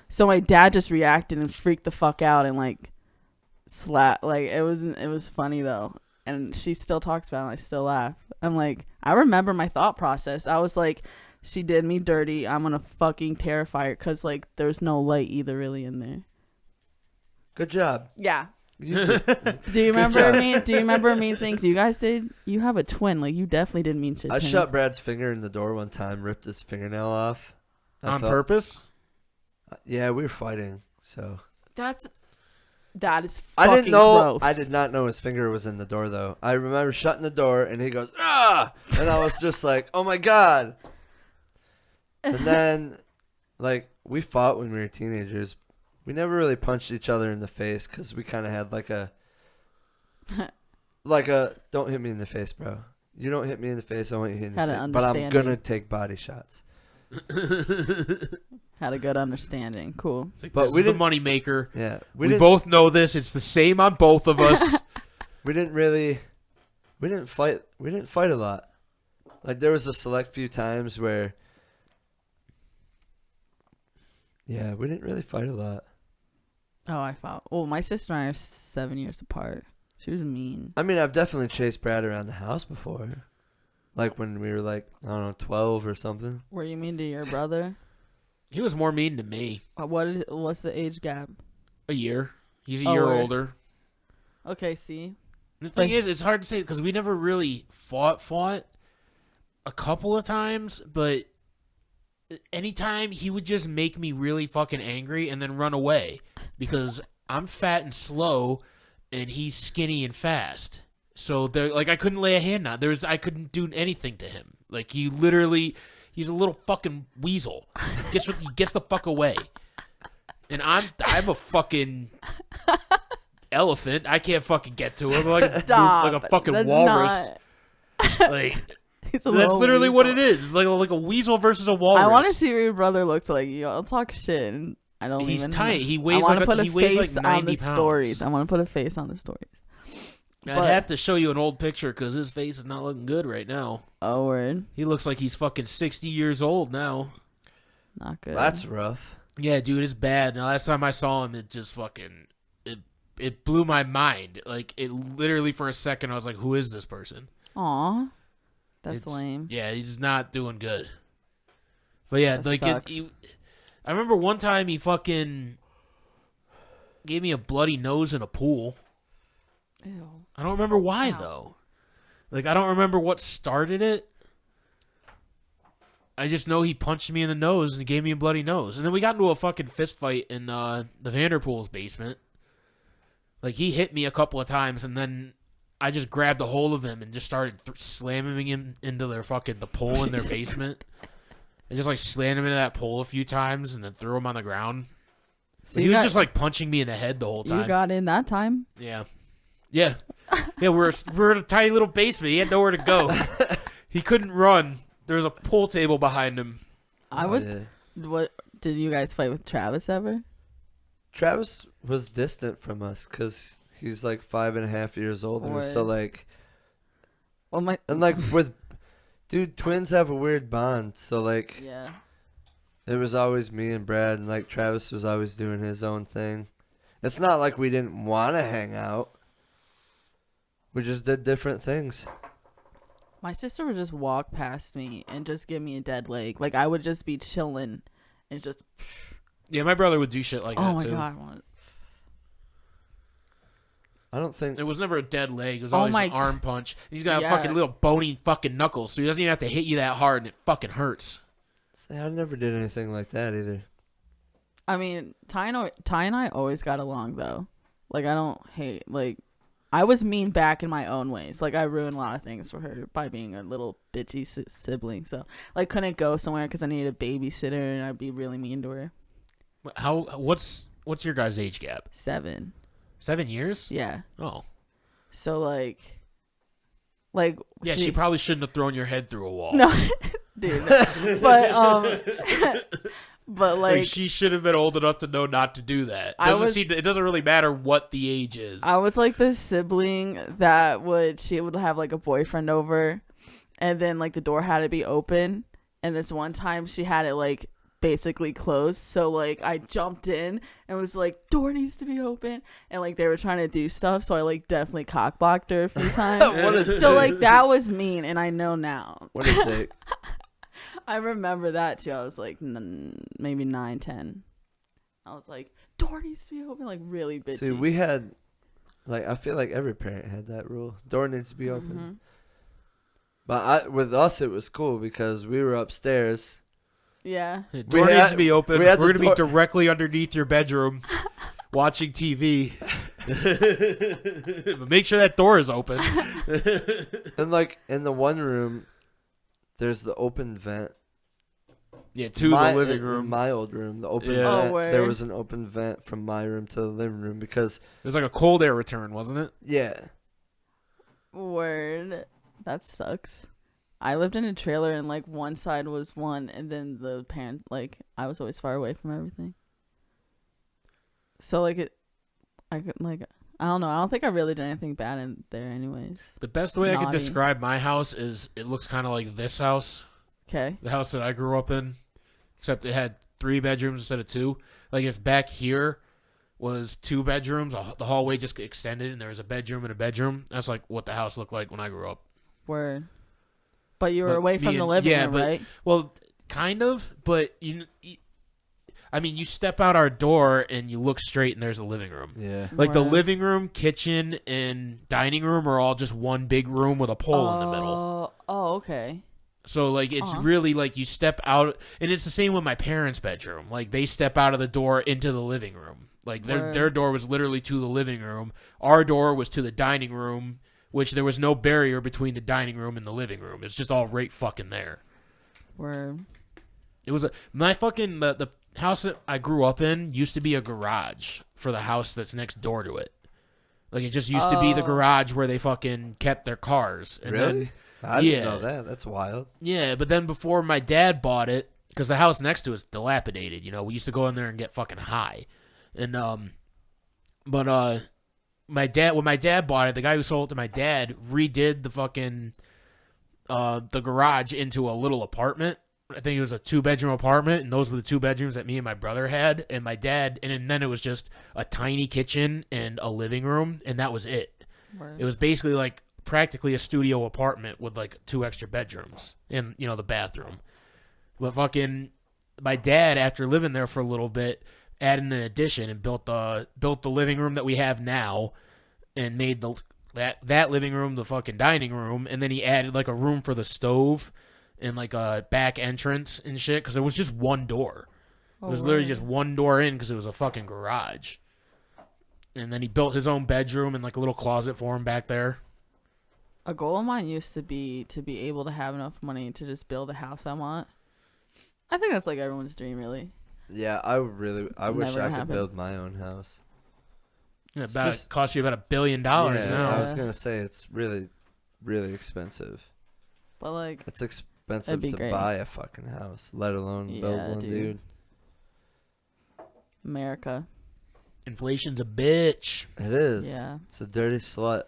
So my dad just reacted and freaked the fuck out and like slap. Like it was funny though, and she still talks about it. And I still laugh. I'm like, I remember my thought process. I was like, she did me dirty. I'm gonna fucking terrify her because like there's no light either really in there. Good job. Yeah. You did- Do you remember job. mean? Do you remember mean things you guys did? You have a twin. Like you definitely didn't mean shit. I to him. shut Brad's finger in the door one time, ripped his fingernail off. On purpose? Yeah, we were fighting, so. That is I fucking didn't know. gross. I did not know his finger was in the door, though. I remember shutting the door, and he goes, ah! And I was just like, oh my God. And then, like, we fought when we were teenagers. We never really punched each other in the face because we kind of had like like a don't hit me in the face, bro. You don't hit me in the face. I want you hit in the Had face. an But I'm understanding. gonna take body shots. Had a good understanding. Cool. It's like, But this we is the didn't- money maker. Yeah, We both know this. It's the same on both of us. we didn't fight a lot. Like there was a select few times where, yeah, we didn't really fight a lot. Oh, I fought. Well, my sister and I are 7 years apart. She was mean. I mean, I've definitely chased Brad around the house before, like when we were like I don't know 12 or something. Were you mean to your brother? He was more mean to me. What's the age gap? A year. He's a Oh, year word. older. Okay, see. The thing Like- is, it's hard to say because we never really fought a couple of times, but anytime he would just make me really fucking angry and then run away because I'm fat and slow and he's skinny and fast. So like I couldn't lay a hand on. I couldn't do anything to him. Like he's a little fucking weasel. He gets the fuck away. And I'm a fucking elephant. I can't fucking get to him. Like Stop. a fucking That's walrus. not- Like He's a that's little literally what it weasel. is. It's like a weasel versus a walrus. I want to see what your brother looks like. I'll talk shit. And I don't He's even. tiny. He I weighs want like to put he a weighs face like on 90 the pounds. stories. I want to put a face on the stories. I'd But- have to show you an old picture because his face is not looking good right now. Oh, word. He looks like he's fucking 60 years old now. Not good. That's rough. Yeah, dude, it's bad. The last time I saw him, it just fucking it blew my mind. Like it literally for a second, I was like, "Who is this person?" Aw. That's It's- lame. Yeah, he's not doing good. But yeah, That like sucks. I remember one time he fucking gave me a bloody nose in a pool. Ew. I don't remember why Wow. though. Like I don't remember what started it. I just know he punched me in the nose and gave me a bloody nose. And then we got into a fucking fist fight in the Vanderpool's basement. Like he hit me a couple of times and then I just grabbed a hold of him and just started slamming him into the pole in their basement. I just like slammed him into that pole a few times and then threw him on the ground. So He you was got- just like punching me in the head the whole time. You got in that time? Yeah. Yeah. Yeah, we're in a tiny little basement. He had nowhere to go. He couldn't run. There was a pool table behind him. I Oh, would. yeah. What did you guys fight with Travis ever? Travis was distant from us because he's like 5.5 years older. So Word. like, Well, my and like with, dude, twins have a weird bond. So like, yeah. it was always me and Brad, and like Travis was always doing his own thing. It's not like we didn't want to hang out. We just did different things. My sister would just walk past me and just give me a dead leg. Like I would just be chilling, and just. Yeah, my brother would do shit like Oh that my too. god! I want. I don't think It was never a dead leg. It was Oh always my an arm punch. He's got Yeah. fucking little bony fucking knuckles, so he doesn't even have to hit you that hard, and it fucking hurts. I never did anything like that either. I mean, Ty and I always got along though. Like I don't hate. Like I was mean back in my own ways. Like I ruined a lot of things for her by being a little bitchy sibling. So like couldn't go somewhere because I needed a babysitter, and I'd be really mean to her. What's your guys' age gap? 7. 7 years? Yeah. Oh. So like. Yeah, she probably shouldn't have thrown your head through a wall. No, dude. But but Like like she should have been old enough to know not to do that. It doesn't really matter what the age is. I was like the sibling that she would have like a boyfriend over, and then like the door had to be open, and this one time she had it like basically closed, so like I jumped in and was like, door needs to be open, and like they were trying to do stuff, so I like definitely cock blocked her a few times. So like that was mean, and I know now. What a dick. I remember that too. I was like maybe 9, 10. I was like, door needs to be open, like really bitchy. See, we had, like, I feel like every parent had that rule. Door needs to be open. Mhm. But with us, it was cool because we were upstairs. Yeah. The door We needs had- to be open. we We're had the going to be door- directly underneath your bedroom watching TV. But make sure that door is open. And, like, in the one room, there's the open vent. Yeah, to My- the living in room. my old room, the open Yeah. Oh, vent. word. There was an open vent from my room to the living room because, It was like a cold air return, wasn't it? yeah. Word. That sucks. I lived in a trailer and like one side was one and then the parent like I was always far away from everything. So like I could like I don't know. I don't think I really did anything bad in there anyways. The best way I could Naughty. describe my house is it looks kind of like this house, Okay. the house that I grew up in, except it had 3 bedrooms instead of 2. Like if back here was 2 bedrooms, the hallway just extended and there was a bedroom and a bedroom. That's like what the house looked like when I grew up. Word. But you were But away from me the and- living yeah, room, but- right? Well, kind of, but I mean, you step out our door and you look straight and there's a living room. Yeah. Like the Word. living room, kitchen, and dining room are all just one big room with a pole in the middle. Oh, okay. So like it's Uh-huh. really like you step out, and it's the same with my parents' bedroom. Like they step out of the door into the living room. Like Word. their door was literally to the living room. Our door was to the dining room, which there was no barrier between the dining room and the living room. It's just all right fucking there. Word. It was the house that I grew up in used to be a garage for the house that's next door to it. Like it just used to be the Oh. garage where they fucking kept their cars. And Really? Then, I yeah. didn't know that. That's wild. yeah, but then before my dad bought it, because the house next to it's dilapidated. You know, we used to go in there and get fucking high, and my dad when my dad bought it, the guy who sold it to my dad redid the fucking the garage into a little apartment. I think it was a 2-bedroom apartment, and those were the 2 bedrooms that me and my brother had, and my dad, and then it was just a tiny kitchen and a living room, and that was it. Word. It was basically like practically a studio apartment with like 2 extra bedrooms and, you know, the bathroom. But fucking my dad, after living there for a little bit, added an addition and built the living room that we have now, and made that living room the fucking dining room, and then he added like a room for the stove and like a back entrance and shit, because it was just one door. It was literally just one door in because it was a fucking garage. And then he built his own bedroom and like a little closet for him back there. A goal of mine used to be able to have enough money to just build a house I want. I think that's like everyone's dream, really. Yeah, I wish Never I could happened. build my own house. Yeah, It's about just- it costs you about $1 billion Yeah, I now. was gonna say it's really, really expensive. But like, It's expensive That'd be to great. buy a fucking house, let alone build Yeah, one, dude. dude. America. Inflation's a bitch. It is. Yeah. It's a dirty slut,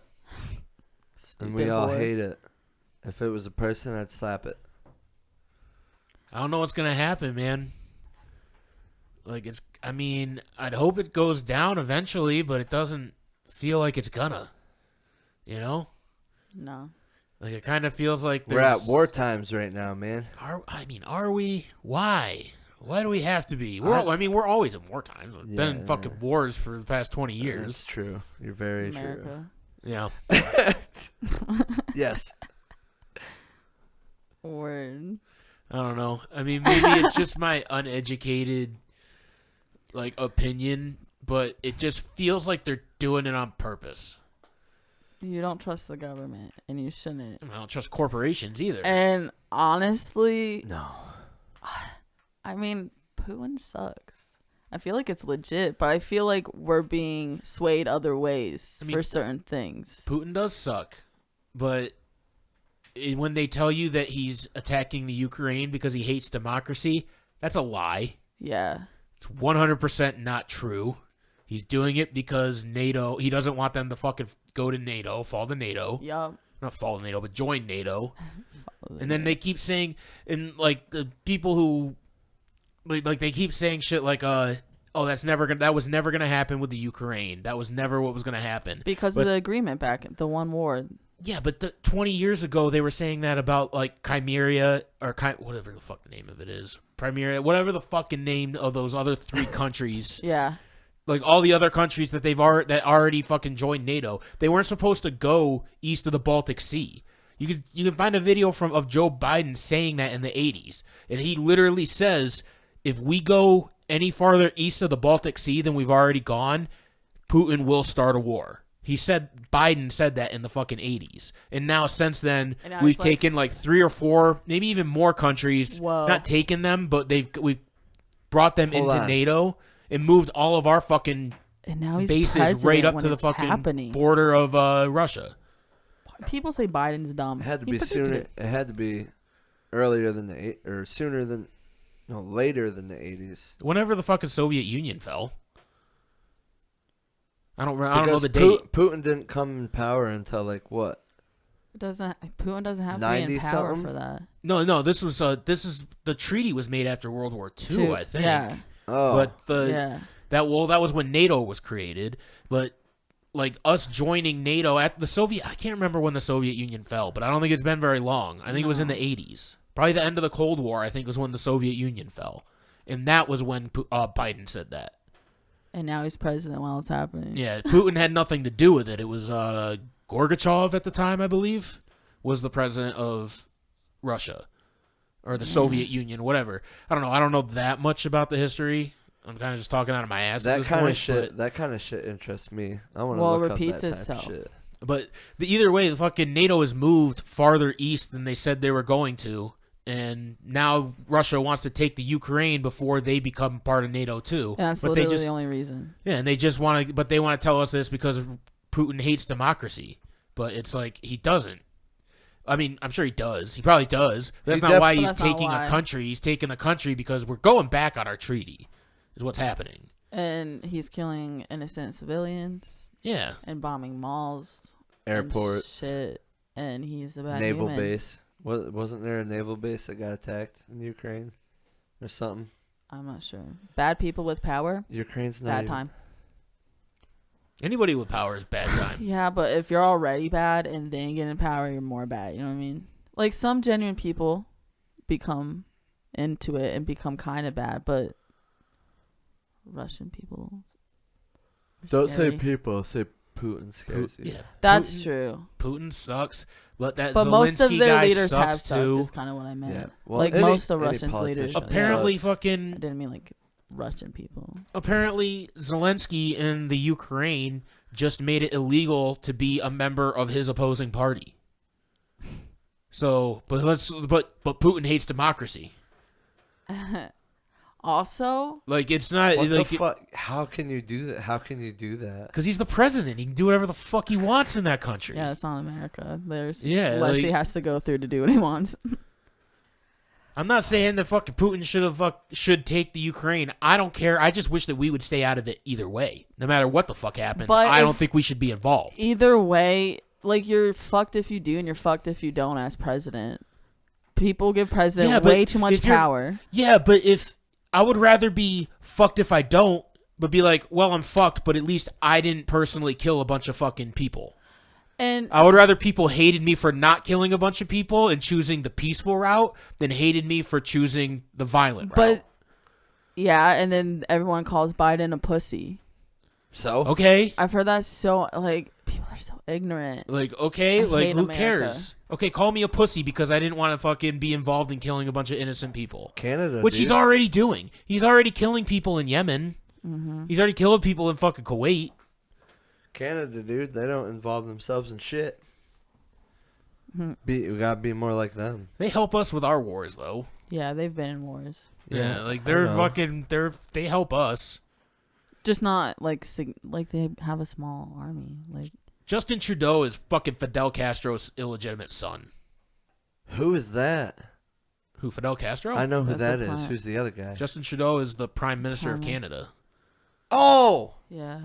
and we Stupid all boy. hate it. If it was a person, I'd slap it. I don't know what's gonna happen, man. Like I mean, I'd hope it goes down eventually, but it doesn't feel like it's gonna. You know? No. Like it kind of feels like We're at there's war times right now, man. Are we? Why? Why do we have to be? We're always in war times. We've been in Yeah. fucking wars for the past 20 That's years. true. You're very America. Yeah. true. Yes. Word. I don't know. I mean, maybe it's just my uneducated like opinion, but it just feels like they're doing it on purpose. You don't trust the government, and you shouldn't. I don't trust corporations either. And honestly, No. I mean, Putin sucks. I feel like it's legit, but I feel like we're being swayed other ways I mean, for certain things. Putin does suck, but when they tell you that he's attacking the Ukraine because he hates democracy, that's a lie. Yeah. It's 100% not true. He's doing it because NATO, he doesn't want them to fucking go to NATO, fall to NATO. Yup. Not fall to NATO, but join NATO. And then they keep saying, and like the people who, like they keep saying shit like, oh, that was never gonna happen with the Ukraine. That was never what was gonna happen. Because But- of the agreement back, the one war. Yeah, but 20 years ago they were saying that about like Chimera or whatever the fuck the name of it is, Primeria, whatever the fucking name of those other 3 countries. Yeah. Like all the other countries that that already fucking joined NATO, they weren't supposed to go east of the Baltic Sea. You can find a video of Joe Biden saying that in the 80s, and he literally says, if we go any farther east of the Baltic Sea than we've already gone, Putin will start a war. Biden said that in the fucking 80s, and now since then And now we've it's like- taken like 3 or 4, maybe even more countries. Whoa. Not taken them, but we've brought them Hold into on. NATO and moved all of our fucking And now he's bases president right up when to the it's fucking happening. border of Russia. Why People say Biden's dumb. It had to He be predicted sooner. it. It had to be earlier than sooner than, no, later than the 80s. Whenever the fucking Soviet Union fell. I don't know Because the date. Putin didn't come in power until like what? Putin doesn't have to be 90 in power something? for that. No, this is the treaty was made after World War II, I think. Yeah. Oh, But that was when NATO was created, but like us joining NATO I can't remember when the Soviet Union fell, but I don't think it's been very long. I think it was in the 80s. Probably the end of the Cold War, I think, was when the Soviet Union fell. And that was when Biden said that. And now he's president while it's happening. Yeah, Putin had nothing to do with it. It was Gorbachev at the time, I believe, was the president of Russia. Or the Soviet Union, whatever. I don't know. I don't know that much about the history. I'm kind of just talking out of my ass. that kind of shit. That kind of shit interests me. I want to Well, it look repeats up that type itself. of shit. But either way, the fucking NATO has moved farther east than they said they were going to, and now Russia wants to take the Ukraine before they become part of NATO too. And that's but literally they just, the only reason. Yeah, and they just want to, but they want to tell us this because Putin hates democracy. But it's like he doesn't. I mean, I'm sure he does. He probably does. That's not why he's taking a country. He's taking the country because we're going back on our treaty. Is what's happening. And he's killing innocent civilians. Yeah. And bombing malls. Airports. And shit. And he's a bad Naval human. base. Wasn't there a naval base that got attacked in Ukraine or something? I'm not sure. Bad people with power. Ukraine's not Bad even, time. Anybody with power is bad time. Yeah, but if you're already bad and then get in power, you're more bad. You know what I mean? Like some genuine people become into it and become kind of bad, but Russian people. Don't scary. say people. Say Putin scares you. Yeah. That's true. Putin sucks, but that But Zelensky most of their guy leaders have sucks sucked. too. Is kind of what I meant. Yeah. Well, like most of Russians' leaders. politician Apparently, sucks. I fucking. didn't mean like Russian people. Apparently, Zelensky in the Ukraine just made it illegal to be a member of his opposing party. So, but Putin hates democracy. Also, Like it's not What like the fuck? How can you do that? How can you do that? because he's the president. He can do whatever the fuck he wants in that country. yeah, it's not America. There's Yeah, less he like- has to go through to do what he wants. I'm not saying that fucking Putin should take the Ukraine. I don't care. I just wish that we would stay out of it either way. No matter what the fuck happens, But I don't if- think we should be involved. Either way, like you're fucked if you do and you're fucked if you don't as president. People give president Yeah, but way too much if you're- power. Yeah, but if I would rather be fucked if I don't, but be like, well, I'm fucked, but at least I didn't personally kill a bunch of fucking people. And I would rather people hated me for not killing a bunch of people and choosing the peaceful route than hated me for choosing the violent route. yeah, and then everyone calls Biden a pussy. So Okay. I've heard that so like people are so ignorant. Like, okay, I like hate who America. cares? Okay, call me a pussy because I didn't want to fucking be involved in killing a bunch of innocent people. Canada, Which dude. he's already doing. He's already killing people in Yemen. Mm-hmm. He's already killing people in fucking Kuwait. Canada, dude. They don't involve themselves in shit. Hmm. We gotta be more like them. They help us with our wars, though. Yeah, they've been in wars. Yeah, like I they're know. fucking. They help us. Just not like like they have a small army. Like Justin Trudeau is fucking Fidel Castro's illegitimate son. Who is that? Who, Fidel Castro? I know who That's that the is. prime- Who's the other guy? Justin Trudeau is the Prime Minister of Prime- Canada. Oh, yeah,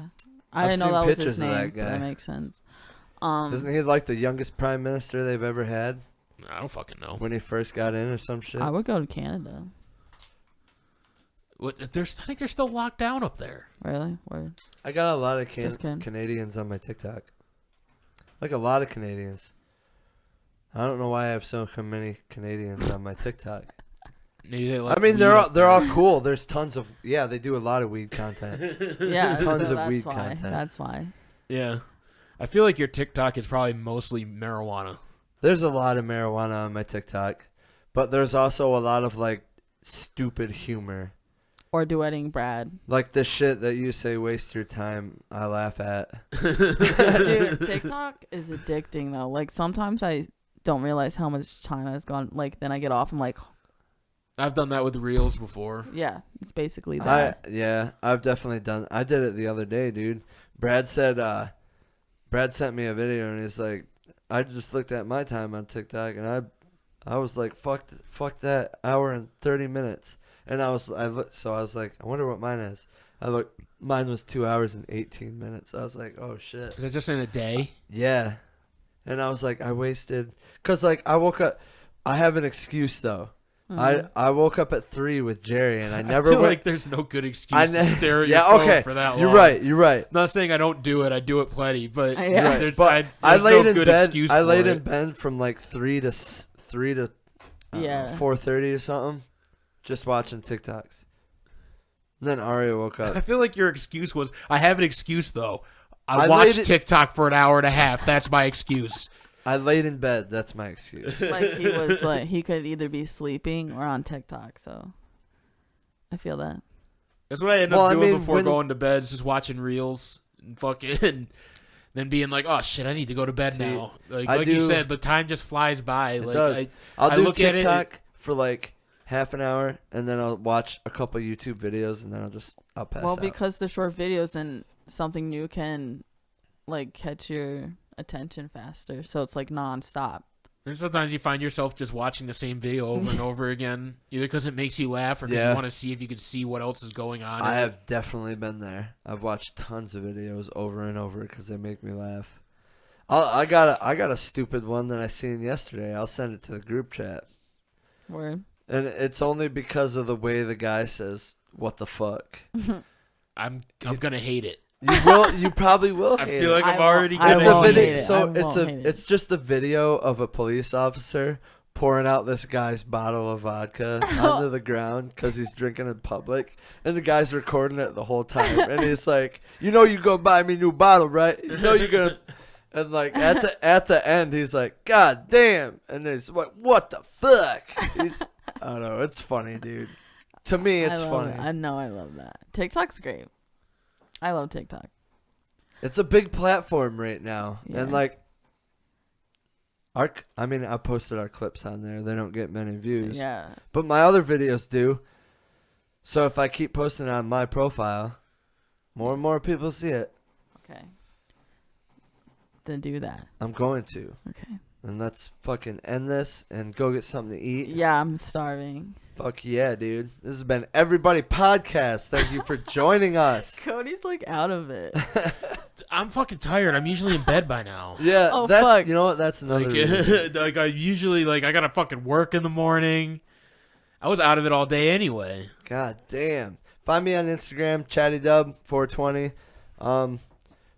I've I didn't know seen that was his pictures of name. that But that guy. makes sense. isn't he like the youngest prime minister they've ever had I don't fucking know. when he first got in or some shit? I would go to Canada. I think they're still locked down up there. Really? Where? I got a lot of Just kidding. Canadians on my TikTok. Like a lot of Canadians. I don't know why I have so many Canadians on my TikTok. Maybe they like I mean, weed they're up all there. cool. There's tons of they do a lot of weed content. Yeah, Tons so of that's weed why. content. That's why. Yeah. I feel like your TikTok is probably mostly marijuana. There's a lot of marijuana on my TikTok, but there's also a lot of like stupid humor. Or duetting Brad. Like the shit that you say waste your time, I laugh at. Dude, TikTok is addicting though. Like sometimes I don't realize how much time has gone. Like then I get off. I'm like, I've done that with Reels before. yeah, it's basically that. I've definitely done. I did it the other day, dude. Brad sent me a video and he's like, I just looked at my time on TikTok and I was like, fuck that, hour and 30 minutes. And I was like, I wonder what mine is. I looked, mine was 2 hours and 18 minutes. I was like, oh shit. Is that just in a day? Yeah. And I was like, I wasted, cause like I woke up. I have an excuse though. I woke up at 3 with Jerry, and I never feel went. like there's no good excuse to stare at your Yeah, phone okay. for that long. You're right. Not saying I don't do it. I do it plenty, but Yeah. there's, But there's I laid no in good bed. excuse I for laid it. in bed from like 3 to Yeah. 4:30 or something, just watching TikToks. And then Aria woke I up. feel like your excuse was, I have an excuse though. I I watched laid it- TikTok for an hour and a half. That's my excuse. I laid in bed. That's my excuse. Like he was like he could either be sleeping or on TikTok. So I feel that. That's what I end Well, up I doing mean, before when- going to bed, is just watching reels and fucking, then being like, oh shit, I need to go to bed See, now. Like I you do- said, the time just flies by. It Like does. I I'll do look at it- TikTok for like half an hour, and then I'll watch a couple YouTube videos, and then I'll pass Well, out. because they're short videos and something new can like catch your attention faster. So it's like nonstop. And sometimes you find yourself just watching the same video over and over again, either because it makes you laugh or because Yeah. you want to see if you can see what else is going on. I in it. have definitely been there. I've watched tons of videos over and over because they make me laugh. I got a stupid one that I seen yesterday. I'll send it to the group chat, Word. and it's only because of the way the guy says "what the fuck." I'm gonna hate it. You probably will. I hate feel it. like I'm I won't- already I gonna It's a won't hate video. hate it. So I won't hate it. it's just a video of a police officer pouring out this guy's bottle of vodka onto the ground because he's drinking in public, and the guy's recording it the whole time, and he's like, "You know, you gonna buy me a new bottle, right? You know, you're gonna." And like at the end, he's like, "God damn!" And he's like, "What the fuck?" I don't know. It's funny, dude. To me, it's I love funny. it. I know I love that. TikTok's great. I love TikTok. It's a big platform right now, Yeah. and like, I posted our clips on there. They don't get many views, Yeah. but my other videos do. So if I keep posting on my profile, more and more people see it. Okay. Then do that. I'm going to, Okay. and let's fucking end this and go get something to eat. Yeah, I'm starving. Fuck yeah, dude. This has been Everybody Podcast. Thank you for joining us. Cody's like out of it. I'm fucking tired. I'm usually in bed by now. Yeah, Oh, that's fuck. you know what? That's another Like, reason. like I usually I gotta fucking work in the morning. I was out of it all day anyway. God damn. Find me on Instagram, ChattyDub420.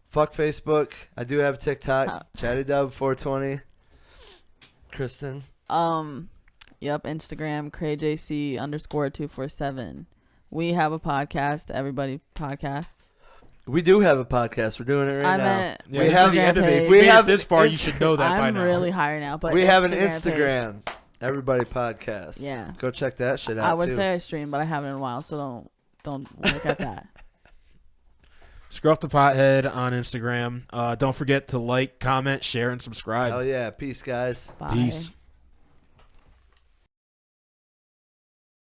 Fuck Facebook. I do have TikTok, ChattyDub420. Kristen. Yep, Instagram, CrayJC_247. We have a podcast, Everybody Podcasts. We do have a podcast. We're doing it right I'm now. at Yeah, We this have is the end of it. If page. you we made have it this far, you Inst- should know that by I'm now. really higher now, but We have an page. Instagram, Everybody Podcast. Yeah. Go check that shit out I would too. say I stream, but I haven't in a while, so don't look at that. Scruff the Pothead on Instagram. Don't forget to like, comment, share, and subscribe. Hell yeah. Peace, guys. Bye. Peace.